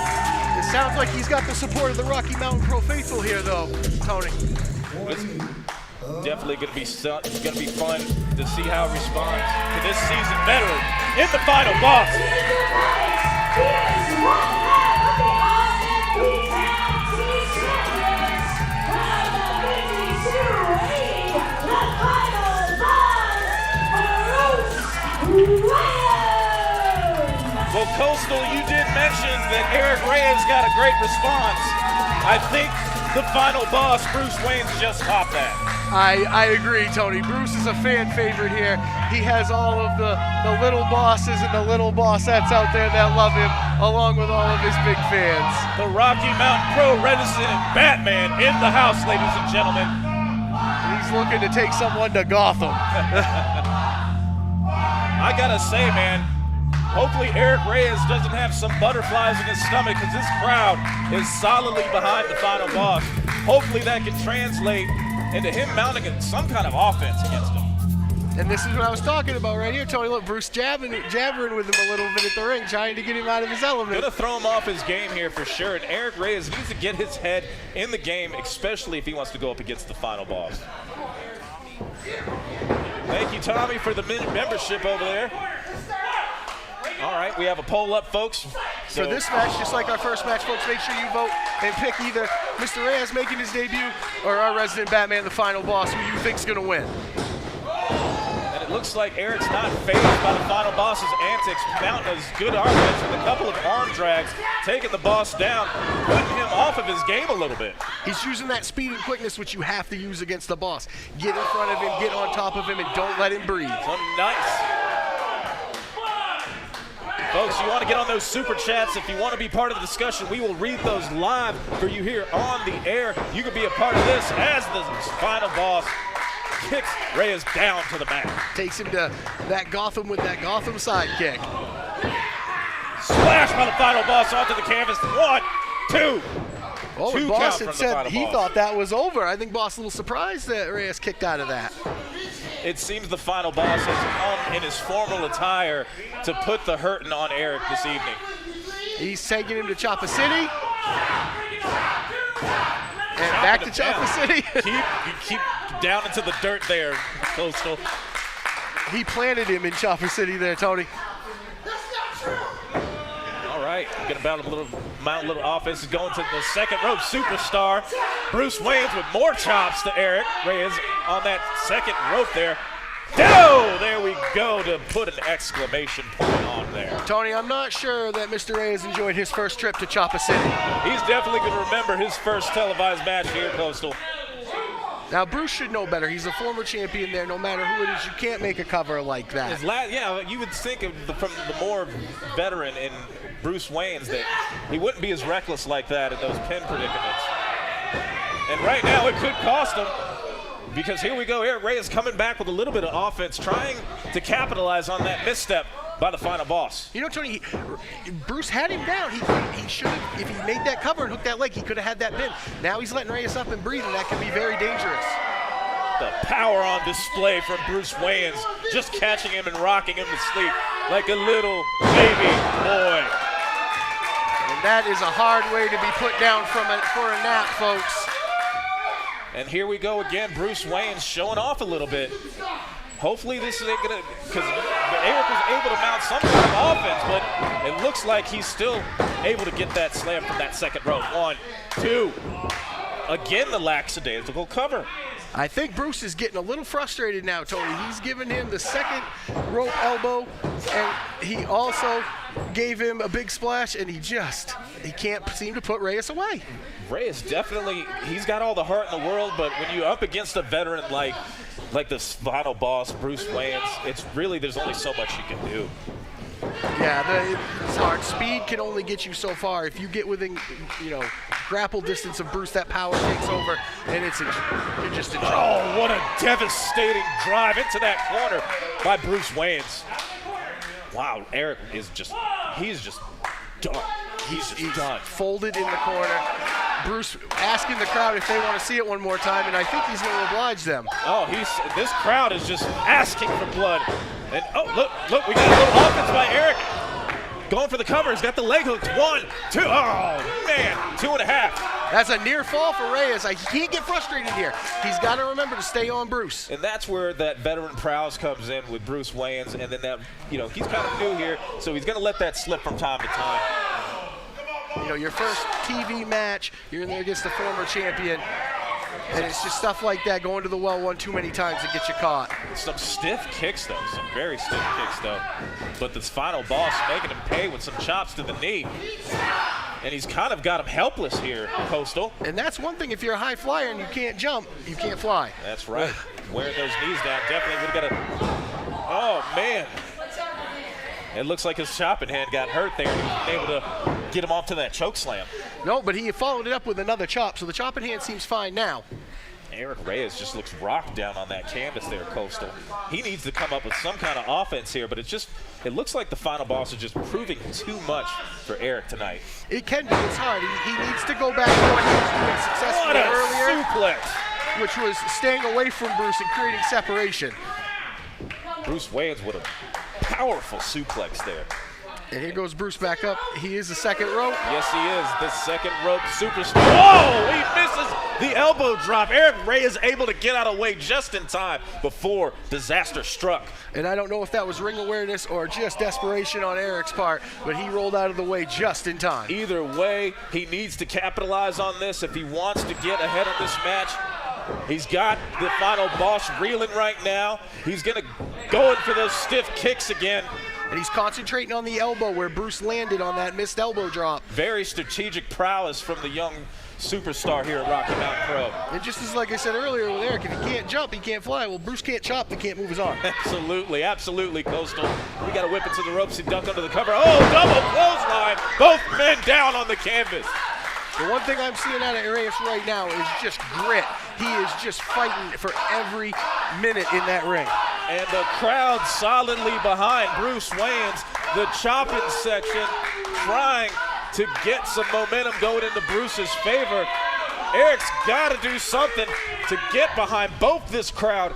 It sounds like he's got the support of the Rocky Mountain Pro Faithful here, though, Tony. It's definitely going to be fun to see how it responds to this seasoned veteran in the final boss. Well, Coastal, you did mention that Urick Reyes got a great response. I think the final boss, Bruce Wayne's just topped that. I agree, Tony. Bruce is a fan favorite here. He has all of the little bosses and the little bossettes out there that love him, along with all of his big fans. The Rocky Mountain Pro Resident Batman in the house, ladies and gentlemen. He's looking to take someone to Gotham. I gotta say, man, hopefully Urick Reyes doesn't have some butterflies in his stomach, because this crowd is solidly behind the final boss. Hopefully that can translate into him mounting some kind of offense against him. And this is what I was talking about right here, Tony. Look, Bruce jabbering with him a little bit at the ring, trying to get him out of his element. Gonna throw him off his game here for sure, and Urick Reyes needs to get his head in the game, especially if he wants to go up against the final boss. Thank you, Tommy, for the membership over there. All right, we have a poll up, folks. So this match, just like our first match, folks, make sure you vote and pick either Mr. Reyes making his debut or our resident Batman, the final boss, who you think's gonna win. And it looks like Urick's not fazed by the final boss's antics, mounting a good offense with a couple of arm drags, taking the boss down, putting him off of his game a little bit. He's using that speed and quickness, which you have to use against the boss. Get in front of him, get on top of him, and don't let him breathe. So nice. Folks, you want to get on those super chats. If you want to be part of the discussion, we will read those live for you here on the air. You can be a part of this as the final boss kicks Reyes down to the mat. Takes him to that Gotham with that Gotham sidekick. Splash by the final boss onto the canvas. 1, 2. Oh, Two Boss count had from the said final he boss. thought that was over. I think Boss a little surprised that Reyes kicked out of that. It seems the final boss has come in his formal attire to put the hurting on Urick this evening. He's taking him to Chopper City. And back to Chopper City. keep down into the dirt there, Coastal. He planted him in Chopper City there, Tony. All right, gonna mount a little offense. Is going to the second rope superstar. Bruce Wayne's with more chops to Urick Reyes on that second rope there. Oh, there we go to put an exclamation point on there. Tony, I'm not sure that Mr. Reyes enjoyed his first trip to Chopper City. He's definitely going to remember his first televised match here, Coastal. Now, Bruce should know better. He's a former champion there. No matter who it is, you can't make a cover like that. Yeah, you would think from the more veteran in Bruce Wayne's that he wouldn't be as reckless like that in those pin predicaments. And right now, it could cost him. Because here we go, Urick Reyes coming back with a little bit of offense, trying to capitalize on that misstep by the final boss. You know, Tony, Bruce had him down. He should have, if he made that cover and hooked that leg, he could have had that pin. Now he's letting Reyes up and breathe, and that can be very dangerous. The power on display from Bruce Wayne's, just catching him and rocking him to sleep like a little baby boy. And that is a hard way to be put down for a nap, folks. And here we go again. Bruce Wayne's showing off a little bit. Hopefully this isn't going to, because Urick was able to mount some kind of offense, but it looks like he's still able to get that slam from that second rope. 1, 2. Again, the lackadaisical cover. I think Bruce is getting a little frustrated now, Tony. He's given him the second rope elbow, and he also gave him a big splash, and he can't seem to put Reyes away. Reyes definitely, he's got all the heart in the world, but when you're up against a veteran like this final boss, Bruce Wayne, it's really, there's only so much you can do. Yeah, it's hard. Speed can only get you so far. If you get within, grapple distance of Bruce, that power takes over, and you're just in trouble. Oh, what a devastating drive into that corner by Bruce Wayne's. Wow, Urick is he's just done. He's done. Folded in the corner. Bruce asking the crowd if they want to see it one more time, and I think he's going to oblige them. Oh, this crowd is just asking for blood. And look, we got a little offense by Urick. Going for the cover. He's got the leg hooks. 1, 2. Oh, man. 2.5. That's a near fall for Reyes. He can't get frustrated here. He's got to remember to stay on Bruce. And that's where that veteran prowess comes in with Bruce Wayans. And then that, he's kind of new here, so he's going to let that slip from time to time. Your first TV match, you're in there against the former champion. And it's just stuff like that, going to the well one too many times to get you caught. Some stiff kicks, though. Some very stiff kicks, though. But this final boss making him pay with some chops to the knee. And he's kind of got him helpless here, Coastal. And that's one thing. If you're a high flyer and you can't jump, you can't fly. That's right. Wearing those knees down definitely would have got a... Oh, man. It looks like his chopping hand got hurt there. He was able to get him off to that choke slam. No, but he followed it up with another chop, so the chopping hand seems fine now. Reyes just looks rocked down on that canvas there, Coastal. He needs to come up with some kind of offense here, but it looks like the final boss is just proving too much for Urick tonight. It can be. It's hard. He needs to go back to what he was doing successfully earlier. Suplex. Which was staying away from Bruce and creating separation. Bruce Wayans with a powerful suplex there. And here goes Bruce back up. He is the second rope. Yes, he is. The second rope superstar. Whoa! He misses the elbow drop. Reyes able to get out of the way just in time before disaster struck. And I don't know if that was ring awareness or just desperation on Urick's part, but he rolled out of the way just in time. Either way, he needs to capitalize on this if he wants to get ahead of this match. He's got the final boss reeling right now. He's going to go in for those stiff kicks again. And he's concentrating on the elbow where Bruce landed on that missed elbow drop. Very strategic prowess from the young superstar here at Rocky Mountain Pro. And just as like I said earlier with Urick, if he can't jump, he can't fly. Well, Bruce can't chop, he can't move his arm. Absolutely, absolutely, Coastal. We got to whip into the ropes. He ducked under the cover. Oh, double clothesline. Both men down on the canvas. The one thing I'm seeing out of Reyes right now is just grit. He is just fighting for every minute in that ring. And the crowd solidly behind Bruce Wayans, the chopping section, trying to get some momentum going into Bruce's favor. Urick's got to do something to get behind both this crowd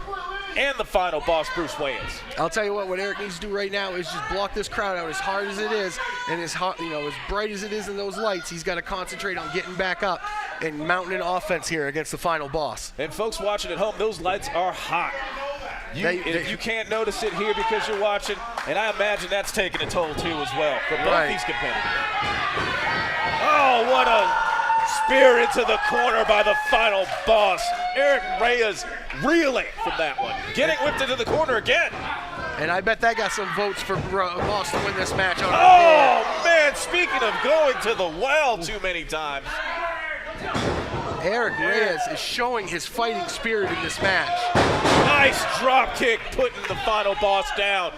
and the final boss, Bruce Wayans. I'll tell you what Urick needs to do right now is just block this crowd out as hard as it is, and as hot, as bright as it is in those lights. He's got to concentrate on getting back up and mounting an offense here against the final boss. And folks watching at home, those lights are hot. You can't notice it here because you're watching, and I imagine that's taking a toll too as well for both these competitors. Oh, what a spear into the corner by the final boss. Reyes reeling from that one. Getting whipped into the corner again. And I bet that got some votes for Boss to win this match. Oh, man, speaking of going to the well too many times. Reyes is showing his fighting spirit in this match. Nice drop kick putting the final boss down.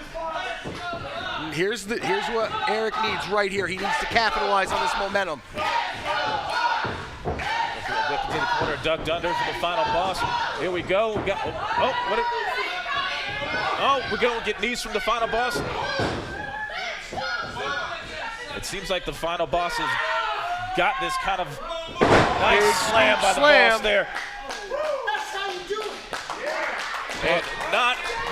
Here's what Urick needs right here. He needs to capitalize on this momentum. Whip into the corner, ducked under for the final boss. Here we go. We're going to get knees from the final boss. It seems like the final boss has got this kind of nice slam by the boss there. And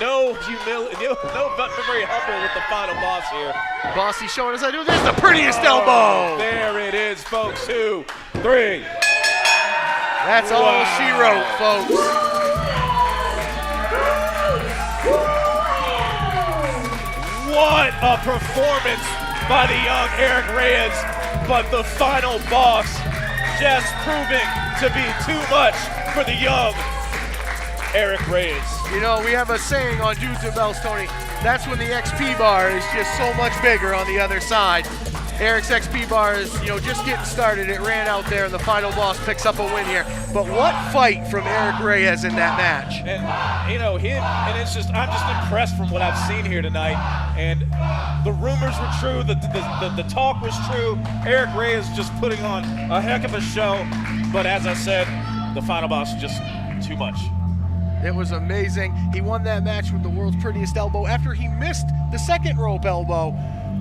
no very humble with the final boss here. Bossy showing us how to do this. The prettiest elbow. There it is, folks. 2, 3. That's all she wrote, folks. What a performance by the young Urick Reyes, but the final boss just proving to be too much for the young Urick Reyes. You know, we have a saying on Dudes and Bells, Tony, that's when the XP bar is just so much bigger on the other side. Urick's XP bar is, just getting started. It ran out there, and the final boss picks up a win here. But what fight from Urick Reyes in that match? And, I'm just impressed from what I've seen here tonight. And the rumors were true, the talk was true. Urick Reyes just putting on a heck of a show. But as I said, the final boss just too much. It was amazing. He won that match with the world's prettiest elbow after he missed the second rope elbow.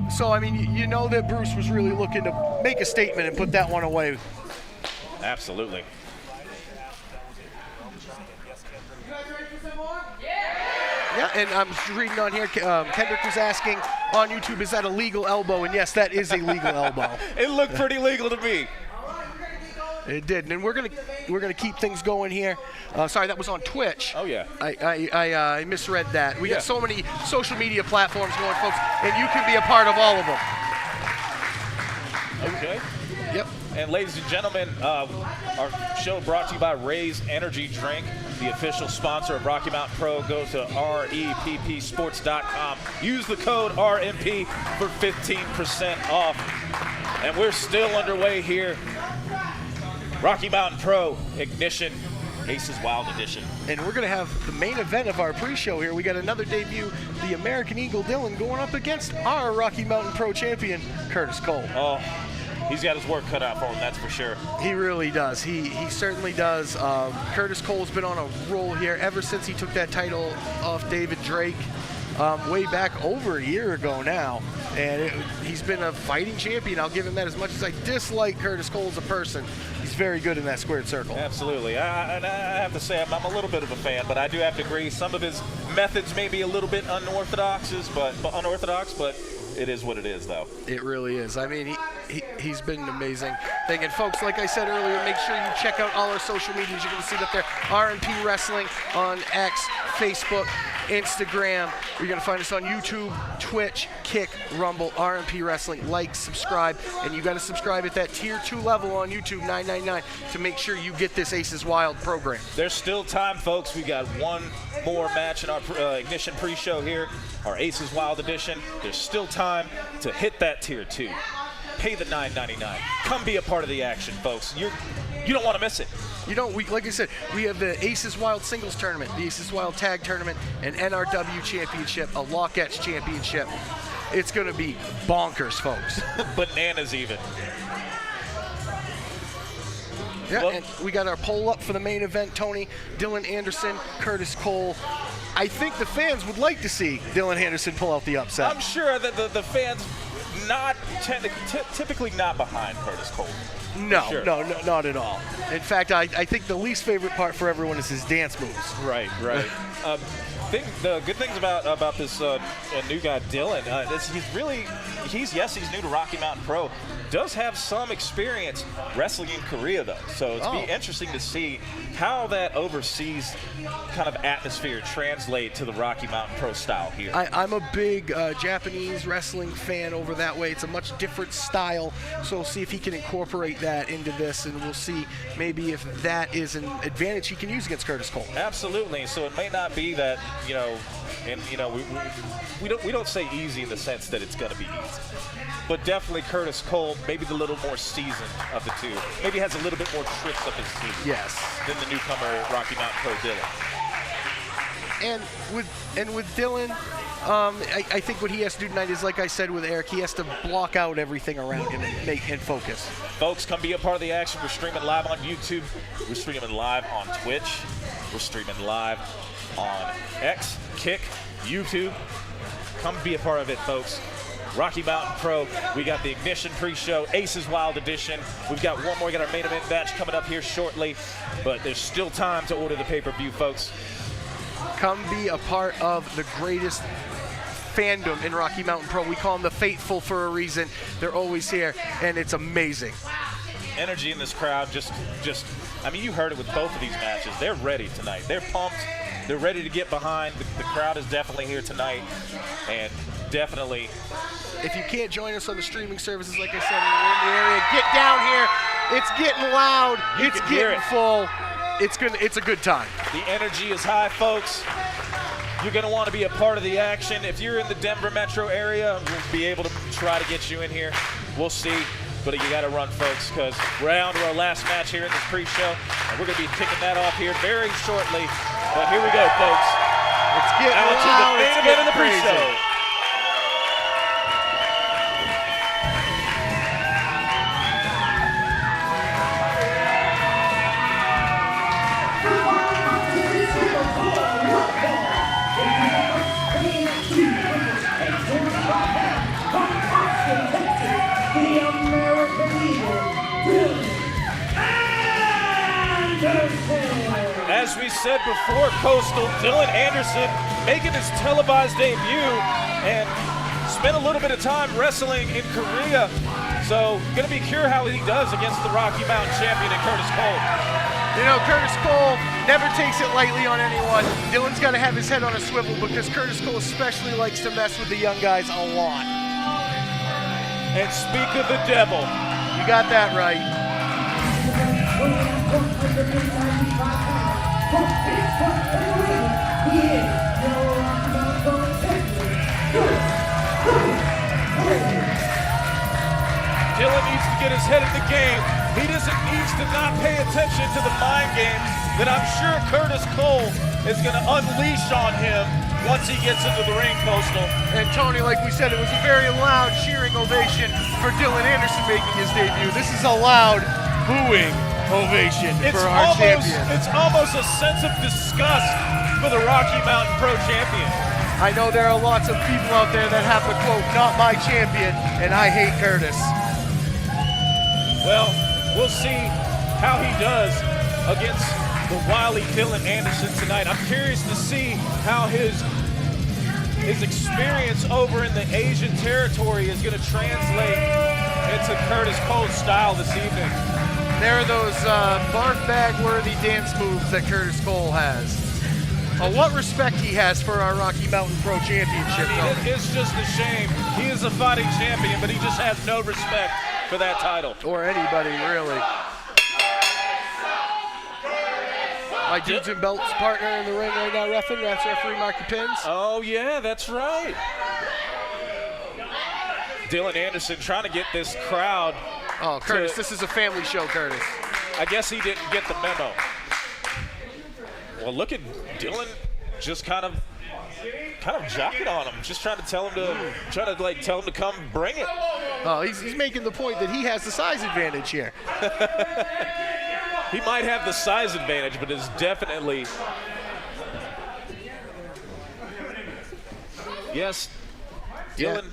So, I mean, you know that Bruce was really looking to make a statement and put that one away. Absolutely. You guys ready for some more? Yeah, and I'm reading on here, Kendrick was asking on YouTube, is that a legal elbow? And yes, that is a legal elbow. It looked pretty legal to me. It did, and we're gonna keep things going here. Sorry, that was on Twitch. Oh yeah. I misread that. We got so many social media platforms going, folks, and you can be a part of all of them. Okay. Yep. And ladies and gentlemen, our show brought to you by Reyes Energy Drink, the official sponsor of Rocky Mountain Pro. Go to reppsports.com. Use the code RMP for 15% off. And we're still underway here. Rocky Mountain Pro Ignition ACES Wild Edition. And we're going to have the main event of our pre-show here. We got another debut, the American Eagle Dylan going up against our Rocky Mountain Pro champion, Curtis Cole. Oh, he's got his work cut out for him, that's for sure. He really does. He certainly does. Curtis Cole's been on a roll here ever since he took that title off David Drake way back over a year ago now. And he's been a fighting champion. I'll give him that. As much as I dislike Curtis Cole as a person, he's very good in that squared circle. Absolutely. I have to say I'm a little bit of a fan, but I do have to agree some of his methods may be a little bit unorthodox, but it is what it is, though. It really is. I mean, he's been an amazing thing. And folks, like I said earlier, make sure you check out all our social medias. You're going to see it up there. RMP Wrestling on X, Facebook, Instagram. You're going to find us on YouTube, Twitch, Kick, Rumble, RMP Wrestling. Like, subscribe, and you got to subscribe at that tier 2 level on YouTube, $9.99, to make sure you get this Aces Wild program. There's still time, folks. We got one more match in our Ignition pre-show here, our Aces Wild Edition. There's still time to hit that tier 2. Pay the $9.99. Come be a part of the action, folks. You don't want to miss it. Like I said, we have the Aces Wild Singles Tournament, the Aces Wild Tag Tournament, an NRW Championship, a Lockettes Championship. It's going to be bonkers, folks. Bananas even. Yeah, and we got our poll up for the main event, Tony. Dylan Anderson, Curtis Cole. I think the fans would like to see Dylan Anderson pull out the upset. I'm sure that the fans typically not behind Curtis Cole. No, sure. no, not at all. In fact, I think the least favorite part for everyone is his dance moves. Right. The good things about this new guy Dylan, he's new to Rocky Mountain Pro. Does have some experience wrestling in Korea though, so it's be interesting to see how that overseas kind of atmosphere translate to the Rocky Mountain Pro style here. I'm a big Japanese wrestling fan over that way. It's a much different style, so we'll see if he can incorporate that into this, and we'll see maybe if that is an advantage he can use against Curtis Cole. Absolutely. So it may not be that we don't say easy in the sense that it's going to be easy. But definitely Curtis Cole, maybe the little more seasoned of the two. Maybe has a little bit more tricks up his sleeve. Yes. Than the newcomer Rocky Mountain Pro Dylan. And with Dylan, I think what he has to do tonight is, like I said with Eric, he has to block out everything around him and focus. Folks, come be a part of the action. We're streaming live on YouTube. We're streaming live on Twitch. We're streaming live on X, Kick, YouTube. Come be a part of it, folks. Rocky Mountain Pro, we got the Ignition pre-show, Aces Wild Edition. We've got one more, we got our main event match coming up here shortly, but there's still time to order the pay-per-view, folks. Come be a part of the greatest fandom in Rocky Mountain Pro. We call them the faithful for a reason. They're always here, and it's amazing. energy in this crowd. I mean, you heard it with both of these matches. They're ready tonight. They're pumped. They're ready to get behind. The crowd is definitely here tonight, and definitely. If you can't join us on the streaming services, like I said, in the area, get down here. It's getting loud. It's getting full. It's a good time. The energy is high, folks. You're going to want to be a part of the action. If you're in the Denver metro area, we'll be able to try to get you in here. We'll see. But you got to run, folks, because we're down to our last match here in this pre-show, and we're going to be kicking that off here very shortly. But here we go, folks. It's getting out loud. to the main event of the crazy. pre-show. As we said before, Coastal, Dylan Anderson making his televised debut and spent a little bit of time wrestling in Korea. So, going to be curious how he does against the Rocky Mountain champion in Curtis Cole. You know, Curtis Cole never takes it lightly on anyone. Dylan's got to have his head on a swivel because Curtis Cole especially likes to mess with the young guys a lot. And speak of the devil. You got that right. Dylan needs to get his head in the game. He needs to not pay attention to the mind games that I'm sure Curtis Cole is going to unleash on him once he gets into the ring, Coastal. And Tony, like we said, it was a very loud cheering ovation for Dylan Anderson making his debut. This is a loud booing ovation for our champion. It's almost a sense of disgust for the Rocky Mountain Pro Champion. I know there are lots of people out there that have the quote, "Not my champion," and I hate Curtis. Well, we'll see how he does against the wily Dylan Anderson tonight. I'm curious to see how his experience over in the Asian territory is going to translate into Curtis Cole's style this evening. There are those barf bag-worthy dance moves that Curtis Cole has. What respect he has for our Rocky Mountain Pro Championship. I mean, it's just a shame. He is a fighting champion, but he just has no respect for that title. Or anybody, really. My Dudes and Belts partner in the ring right now, refing. That's referee Marky Pins. Oh, yeah, that's right. Dylan Anderson trying to get this crowd. Oh, Curtis, this is a family show, Curtis. I guess he didn't get the memo. Well, look at Dylan just kind of jocking on him, just trying to tell him to come bring it. Oh, he's making the point that he has the size advantage here. He might have the size advantage, but it's definitely. Yes, Dylan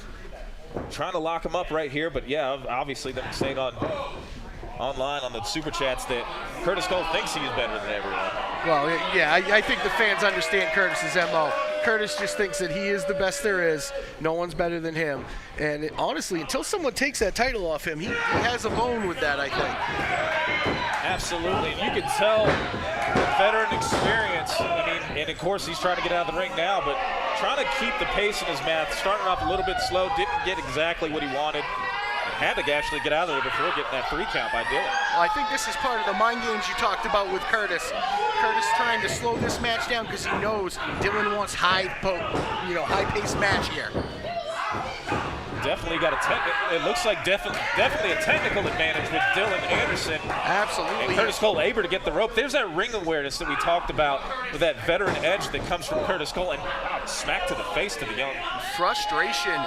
trying to lock him up right here, but yeah, obviously them saying online on the super chats that Curtis Cole thinks he's better than everyone. Well, yeah, I think the fans understand Curtis's MO. Curtis just thinks that he is the best there is. No one's better than him. And honestly, until someone takes that title off him, he has a bone with that, I think. Absolutely. And you can tell the veteran experience. I mean, and of course, he's trying to get out of the ring now, but trying to keep the pace in his match, starting off a little bit slow, didn't get exactly what he wanted. Had to actually get out of there before getting that 3 count by Dylan. Well, I think this is part of the mind games you talked about with Curtis. Curtis trying to slow this match down because he knows Dylan wants high-paced match here. Definitely got it looks like definitely a technical advantage with Dylan Anderson. Absolutely. And Curtis Cole able to get the rope. There's that ring awareness that we talked about with that veteran edge that comes from Curtis Cole, and smack to the face to the young. Frustration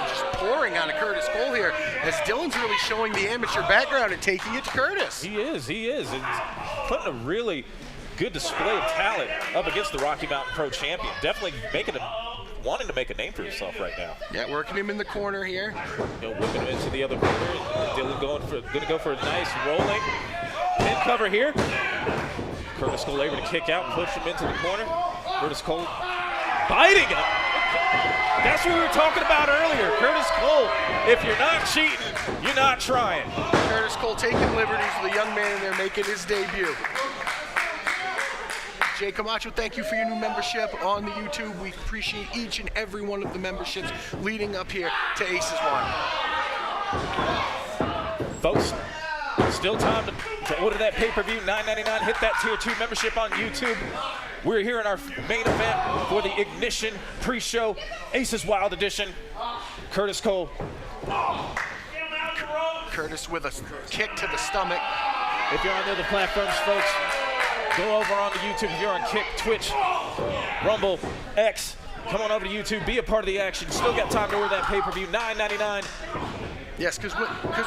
just pouring on Curtis Cole here as Dylan's really showing the amateur background and taking it to Curtis. He is. It's putting a really good display of talent up against the Rocky Mountain Pro Champion. Definitely wanting to make a name for himself right now. Yeah, working him in the corner here. Whipping him into the other corner. Dylan going to go for a nice rolling pin cover here. Curtis Cole able to kick out and push him into the corner. Curtis Cole biting him. That's what we were talking about earlier. Curtis Cole, if you're not cheating, you're not trying. Curtis Cole taking liberties with a young man in there making his debut. Jay Camacho, thank you for your new membership on the YouTube. We appreciate each and every one of the memberships leading up here to ACES 1. Folks, still time to order that pay-per-view, $9.99. Hit that Tier 2 membership on YouTube. We're here in our main event for the Ignition pre-show, ACES Wild Edition. Curtis Cole. Curtis with a kick to the stomach. If you're on the other platforms, folks, go over on the YouTube. If you're on Kick, Twitch, Rumble, X, come on over to YouTube. Be a part of the action. Still got time to order that pay-per-view, $9.99. Yes, because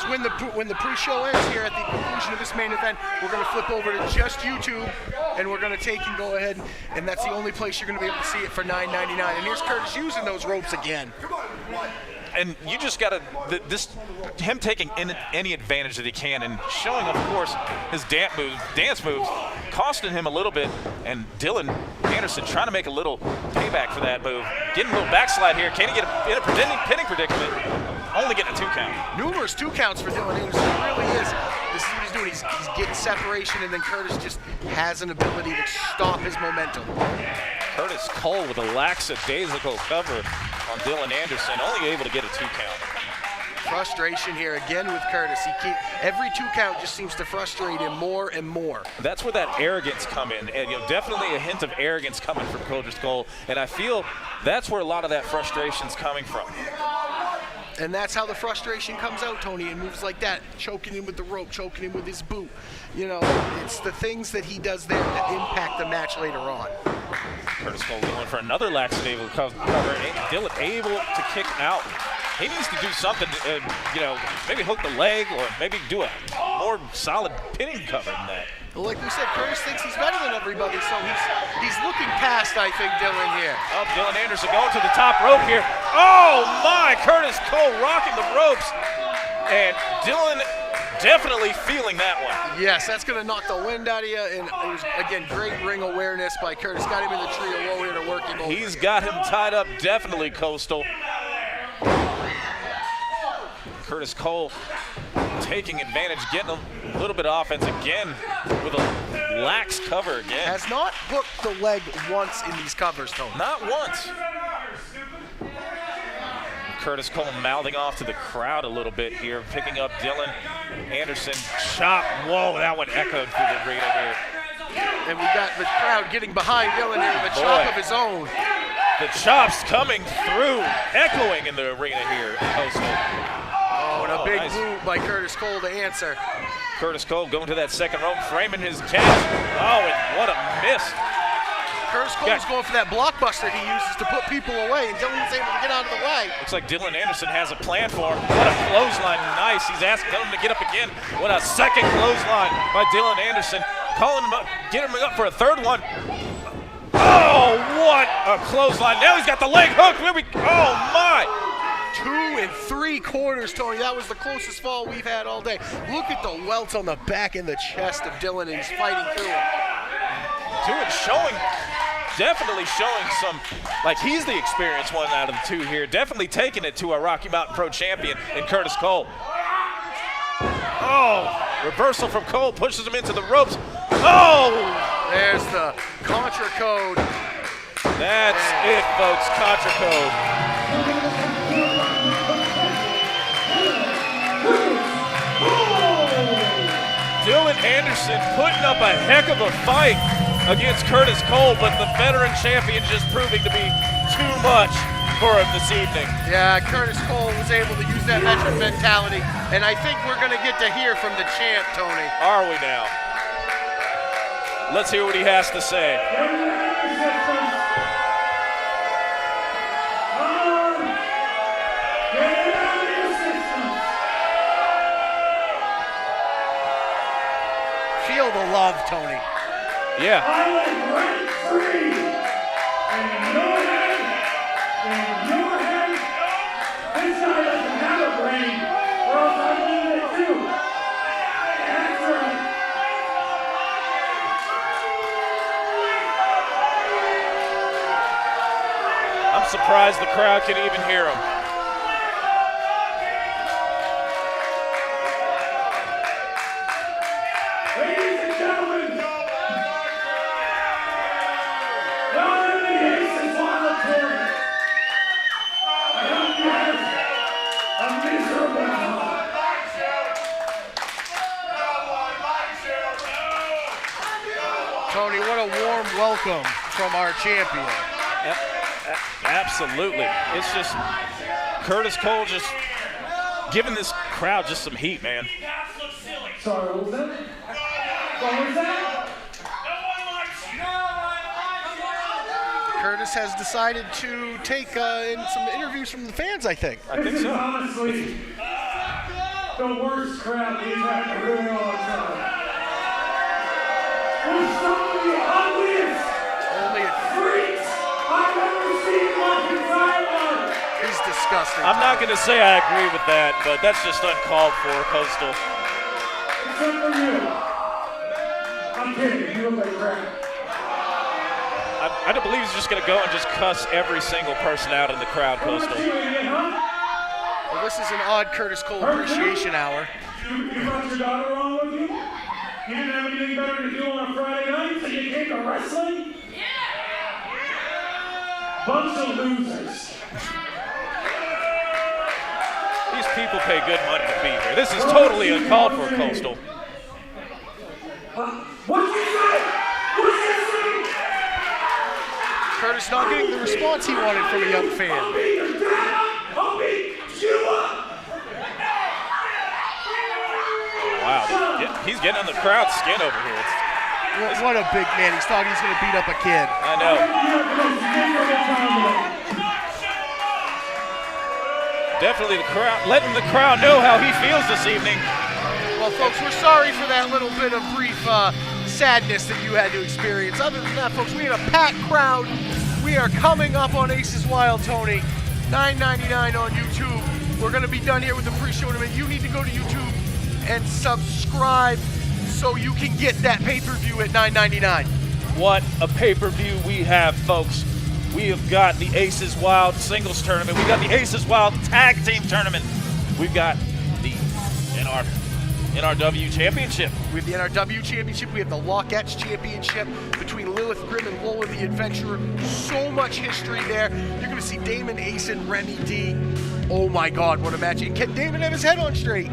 when the pre-show ends here at the conclusion of this main event, we're going to flip over to just YouTube, and we're going to take and go ahead, and that's the only place you're going to be able to see it for $9.99. And here's Curtis using those ropes again. And you just got to, him taking any advantage that he can and showing, of course, his dance moves, costing him a little bit. And Dylan Anderson trying to make a little payback for that move. Getting a little backslide here. Can he get in a pinning predicament? Only getting a 2 count. Numerous 2 counts for Dylan Anderson. It really is. This is what he's doing. He's getting separation, and then Curtis just has an ability to stop his momentum. Curtis Cole with a lackadaisical cover on Dylan Anderson, only able to get a 2 count. Frustration here again with Curtis. Every 2 count just seems to frustrate him more and more. That's where that arrogance come in, and definitely a hint of arrogance coming from Curtis Cole, and I feel that's where a lot of that frustration's coming from. And that's how the frustration comes out, Tony, in moves like that, choking him with the rope, choking him with his boot. It's the things that he does there that impact the match later on. Curtis Cole going for another lackadaisical cover. Dylan able to kick out. He needs to do something, maybe hook the leg or maybe do a more solid pinning cover than that. Well, like we said, Curtis thinks he's better than everybody, so he's looking past, I think, Dylan here. Oh, Dylan Anderson going to the top rope here. Oh, my! Curtis Cole rocking the ropes. And Dylan definitely feeling that one. Yes, that's going to knock the wind out of you. And it was, again, great ring awareness by Curtis. Got him in the trio low here to work him over. He's got him tied up, definitely, Coastal. Curtis Cole taking advantage, getting a little bit of offense again with a lax cover again. Has not hooked the leg once in these covers, Tony. Not once. Curtis Cole mouthing off to the crowd a little bit here, picking up Dylan Anderson. Chop. Whoa, that one echoed through the arena here. And we got the crowd getting behind Dylan here with a chop of his own. The chops coming through, echoing in the arena here. Coastal. Oh, and a big move by Curtis Cole to answer. Curtis Cole going to that second rope, framing his catch. Oh, and what a miss. Curtis Cole's going for that blockbuster he uses to put people away, and Dylan's able to get out of the way. Looks like Dylan Anderson has a plan for him. What a clothesline, nice. He's asking him to get up again. What a second clothesline by Dylan Anderson. Calling him up, get him up for a third one. Oh, what a clothesline. Now he's got the leg hook. Oh, my. 2 3/4, Tony. That was the closest fall we've had all day. Look at the welts on the back and the chest of Dylan, and he's fighting through it. Definitely showing some, like he's the experienced one out of the two here. Definitely taking it to our Rocky Mountain Pro champion in Curtis Cole. Oh, reversal from Cole, pushes him into the ropes. Oh! There's the Contra code. That's it, folks, Contra code. Dylan Anderson putting up a heck of a fight against Curtis Cole, but the veteran champion just proving to be too much for him this evening. Yeah, Curtis Cole was able to use that veteran mentality, and I think we're going to get to hear from the champ, Tony. Are we now? Let's hear what he has to say. Feel the love, Tony. Yeah. I like rank 3. And in your head, this guy doesn't have a brain, or else I'm leaving it too. That's right. I'm surprised the crowd can even hear him. Ladies and gentlemen, welcome to the ACES Wild Tournament. I hope you have a miserable time. Tony, what a warm welcome from our champion. Absolutely. It's just Curtis Cole just giving this crowd just some heat, man. Sorry, what was that? What was that? Curtis has decided to take in some interviews from the fans, I think. I think This is so. honestly the worst crowd we've had in a really long time. There's some of the ugliest Only freaks I've ever seen in my entire life. he's disgusting. I'm not going to say I agree with that, but that's just uncalled for, Coastal. Except for you. I'm kidding. You look like crap. I don't believe he's just going to go and just cuss every single person out in the crowd, What's Coastal. you idiot, huh? Well, this is an odd Curtis Cole appreciation hour. You brought your daughter along with you? You didn't have anything better to do on a Friday night, so you came to wrestling? Bunch of losers. These people pay good money to be here. This is totally uncalled for, Coastal. What'd you say? What'd you say? Curtis not getting the response he wanted from a young I'll fan. beat your dad up. I'll beat you up. Wow, he's getting on the crowd's skin over here. What a big man. He thought he was going to beat up a kid. I know. You have the most miserable time today. Definitely the crowd, letting the crowd know how he feels this evening. Well, folks, we're sorry for that little bit of brief sadness that you had to experience. Other than that, folks, we had a packed crowd. We are coming up on Aces Wild, Tony. $9.99 on YouTube. We're going to be done here with the pre-show tournament. You need to go to YouTube and subscribe so you can get that pay-per-view at $9.99. What a pay-per-view we have, folks. We have got the Aces Wild singles tournament. We've got the Aces Wild tag team tournament. We've got the NRW championship. We have the NRW championship. We have the Lockettes championship between Lilith Grimm and Lola the Adventurer. So much history there. You're going to see Damon Ace and Remy D. Oh my God, what a match. And can Damon have his head on straight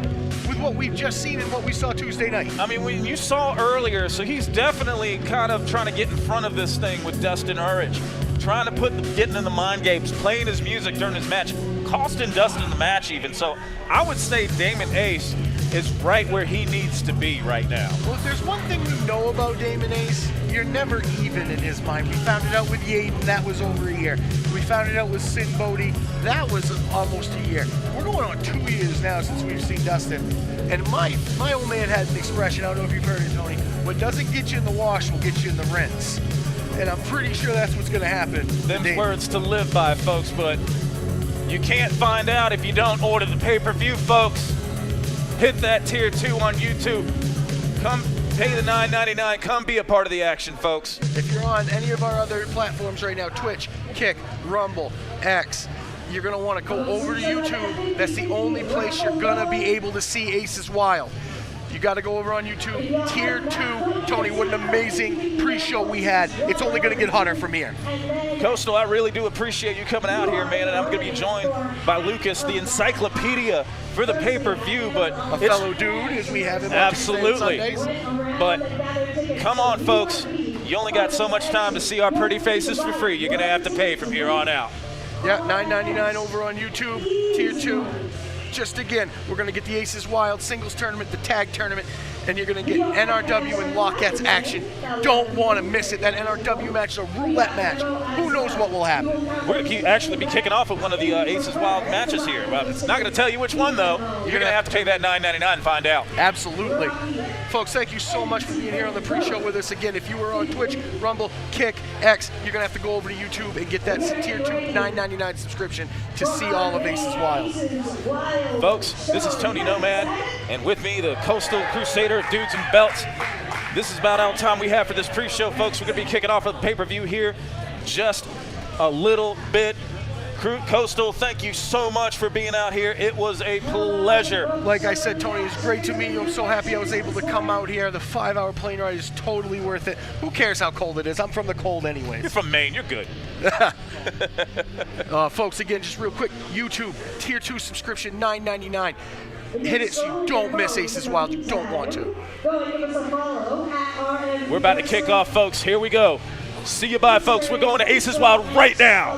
with what we've just seen and what we saw Tuesday night? I mean, when you saw earlier, so he's definitely kind of trying to get in front of this thing with Dustin Urick, trying to getting in the mind games, playing his music during his match, costing Dustin the match even. So I would say Damon Ace is right where he needs to be right now. Well, if there's one thing we know about Damon Ace, you're never even in his mind. We found it out with Yaden, that was over a year. We found it out with Sin Bodie, that was almost a year. We're going on 2 years now since we've seen Dustin. And my old man had an expression, I don't know if you've heard it, Tony, what doesn't get you in the wash will get you in the rinse. And I'm pretty sure that's what's going to happen. Them's words to live by, folks, but you can't find out if you don't order the pay-per-view, folks. Hit that tier 2 on YouTube. Come pay the $9.99. Come be a part of the action, folks. If you're on any of our other platforms right now, Twitch, Kick, Rumble, X, you're going to want to go over to YouTube. That's the only place you're going to be able to see Aces Wild. You got to go over on YouTube. Tier 2. Tony, what an amazing pre-show we had. It's only going to get hotter from here. Coastal, I really do appreciate you coming out here, man, and I'm going to be joined by Lucas, the encyclopedia for the pay-per-view, but A fellow dude, as we have him on absolutely. Tuesday and Sundays. But come on, folks. You only got so much time to see our pretty faces for free. You're going to have to pay from here on out. Yeah, $9.99 over on YouTube, Tier 2. Just again, we're going to get the Aces Wild singles tournament, the tag tournament, and you're going to get NRW and Lockettes action. Don't want to miss it. That NRW match is a roulette match. Who knows what will happen? We're going to actually be kicking off with one of the Aces Wild matches here. Well, it's not going to tell you which one, though. You're going to have to pay that $9.99 and find out. Absolutely. Folks, thank you so much for being here on the pre-show with us. Again, if you were on Twitch, Rumble, Kick, X, you're going to have to go over to YouTube and get that Tier 2 $9.99 subscription to see all of Aces Wild. Folks, this is Tony Nomad, and with me, the Coastal Crusader Dudes and Belts. This is about all the time we have for this pre-show, folks. We're going to be kicking off with the pay-per-view here just a little bit. Coastal, thank you so much for being out here. It was a pleasure. Like I said, Tony, it's great to meet you. I'm so happy I was able to come out here. The 5-hour plane ride is totally worth it. Who cares how cold it is? I'm from the cold anyways. You're from Maine. You're good. Folks, again, just real quick, YouTube, Tier 2 subscription, $9.99. Hit it so you don't miss Aces Wild. You don't want to. We're about to kick off, folks. Here we go. See you bye, folks. We're going to Aces Wild right now.